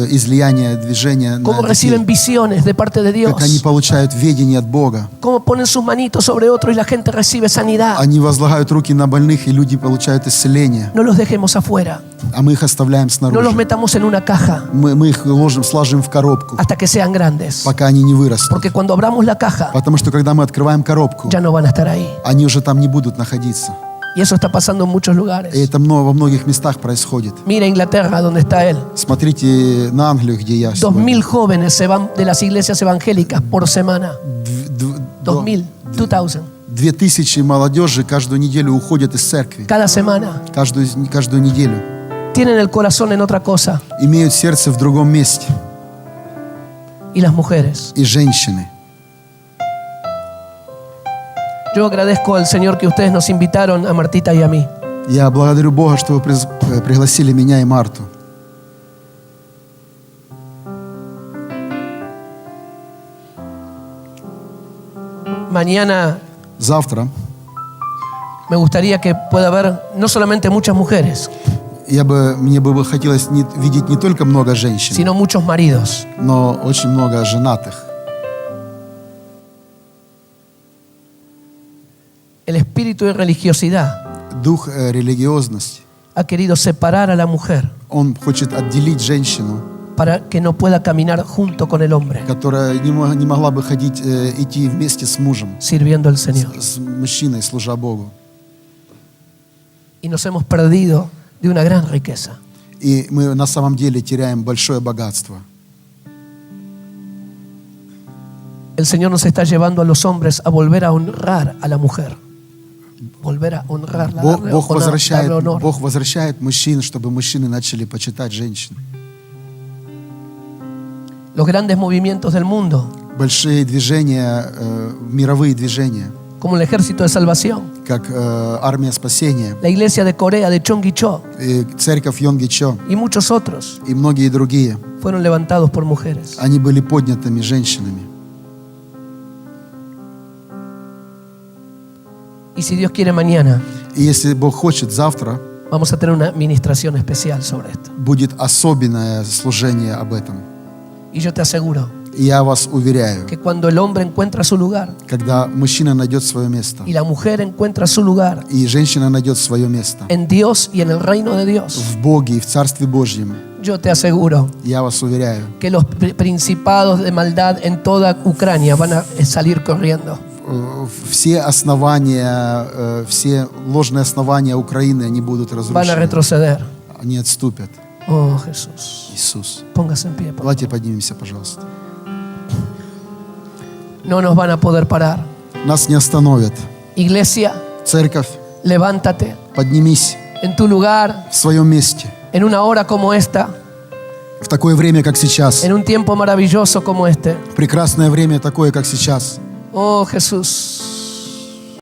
излияние движения Cómo на reciben детей, visiones de parte de Dios. как они получают ведение от Бога. Cómo ponen sus manitos sobre otro y la gente recibe sanidad. Они возлагают руки на больных, и люди получают исцеление. No los dejemos afuera. А мы их оставляем No los снаружи. metamos en una caja Мы их сложим в коробку, hasta que sean grandes. пока они не вырастут. Porque cuando abramos la caja, Потому что когда мы открываем коробку, ya no van a estar ahí. они уже там не будут находиться. Y eso está pasando en muchos И lugares. это во многих местах происходит. Mira Inglaterra, donde está él. Смотрите на Англию, где я 2000 jóvenes se van de las iglesias evangélicas por semana. 2000, 2000 молодежи каждую неделю уходят из церкви. cada semana. Каждую неделю. Tienen el corazón en otra cosa. Имеют сердце в другом месте. Y las mujeres. И женщины. Yo agradezco al Señor que ustedes nos invitaron a Martita y a mí. Я благодарю Бога, что вы пригласили меня и Марту. Mañana Завтра me gustaría que pueda haber no solamente muchas mujeres, мне бы хотелось видеть не только много женщин, sino muchos maridos. но очень много женатых. El espíritu de religiosidad Дух религиозности, ha querido separar a la mujer он хочет отделить женщину, para que no pueda caminar junto con el hombre, которая не могла бы идти вместе с мужем, sirviendo al Señor. с мужчиной, служа Богу. Y nos hemos perdido de una gran riqueza. И мы на самом деле теряем большое богатство. El Señor nos está llevando a los hombres a volver a honrar a la mujer. Volver a honrarla, darle honor. Бог возвращает мужчин, чтобы мужчины начали почитать женщин. Los grandes movimientos del mundo, Большие движения, мировые движения, como el Ejército de Salvación, как армия спасения, la iglesia de Corea de Cheonggyecheon церковь Йонгичо y muchos otros, и многие другие, fueron levantados por mujeres. они были поднятыми женщинами. Y si Dios quiere, mañana И если Бог хочет, завтра vamos a tener una administración especial sobre esto. будет особенное служение об этом. Y yo te aseguro И я вас уверяю, que cuando el hombre encuentra su lugar когда мужчина найдет свое место, y la mujer encuentra su lugar и женщина найдет свое место en Dios y en el reino de Dios, в Боге и в Царстве Божьем, yo te aseguro я вас уверяю, que los principados de maldad en toda Ucrania van a salir corriendo. все основания, все ложные основания Украины, они будут Van a разрушены. retroceder. Они отступят. Oh Jesús, Иисус. póngase en pie. Por favor. Давайте поднимемся, пожалуйста. No nos van a poder parar. Нас не остановят. Iglesia, Церковь, levántate поднимись en tu lugar, в своем месте. en una hora como esta, В такое время, как сейчас. en un tiempo maravilloso como este. Прекрасное время такое, как сейчас. Oh Jesús,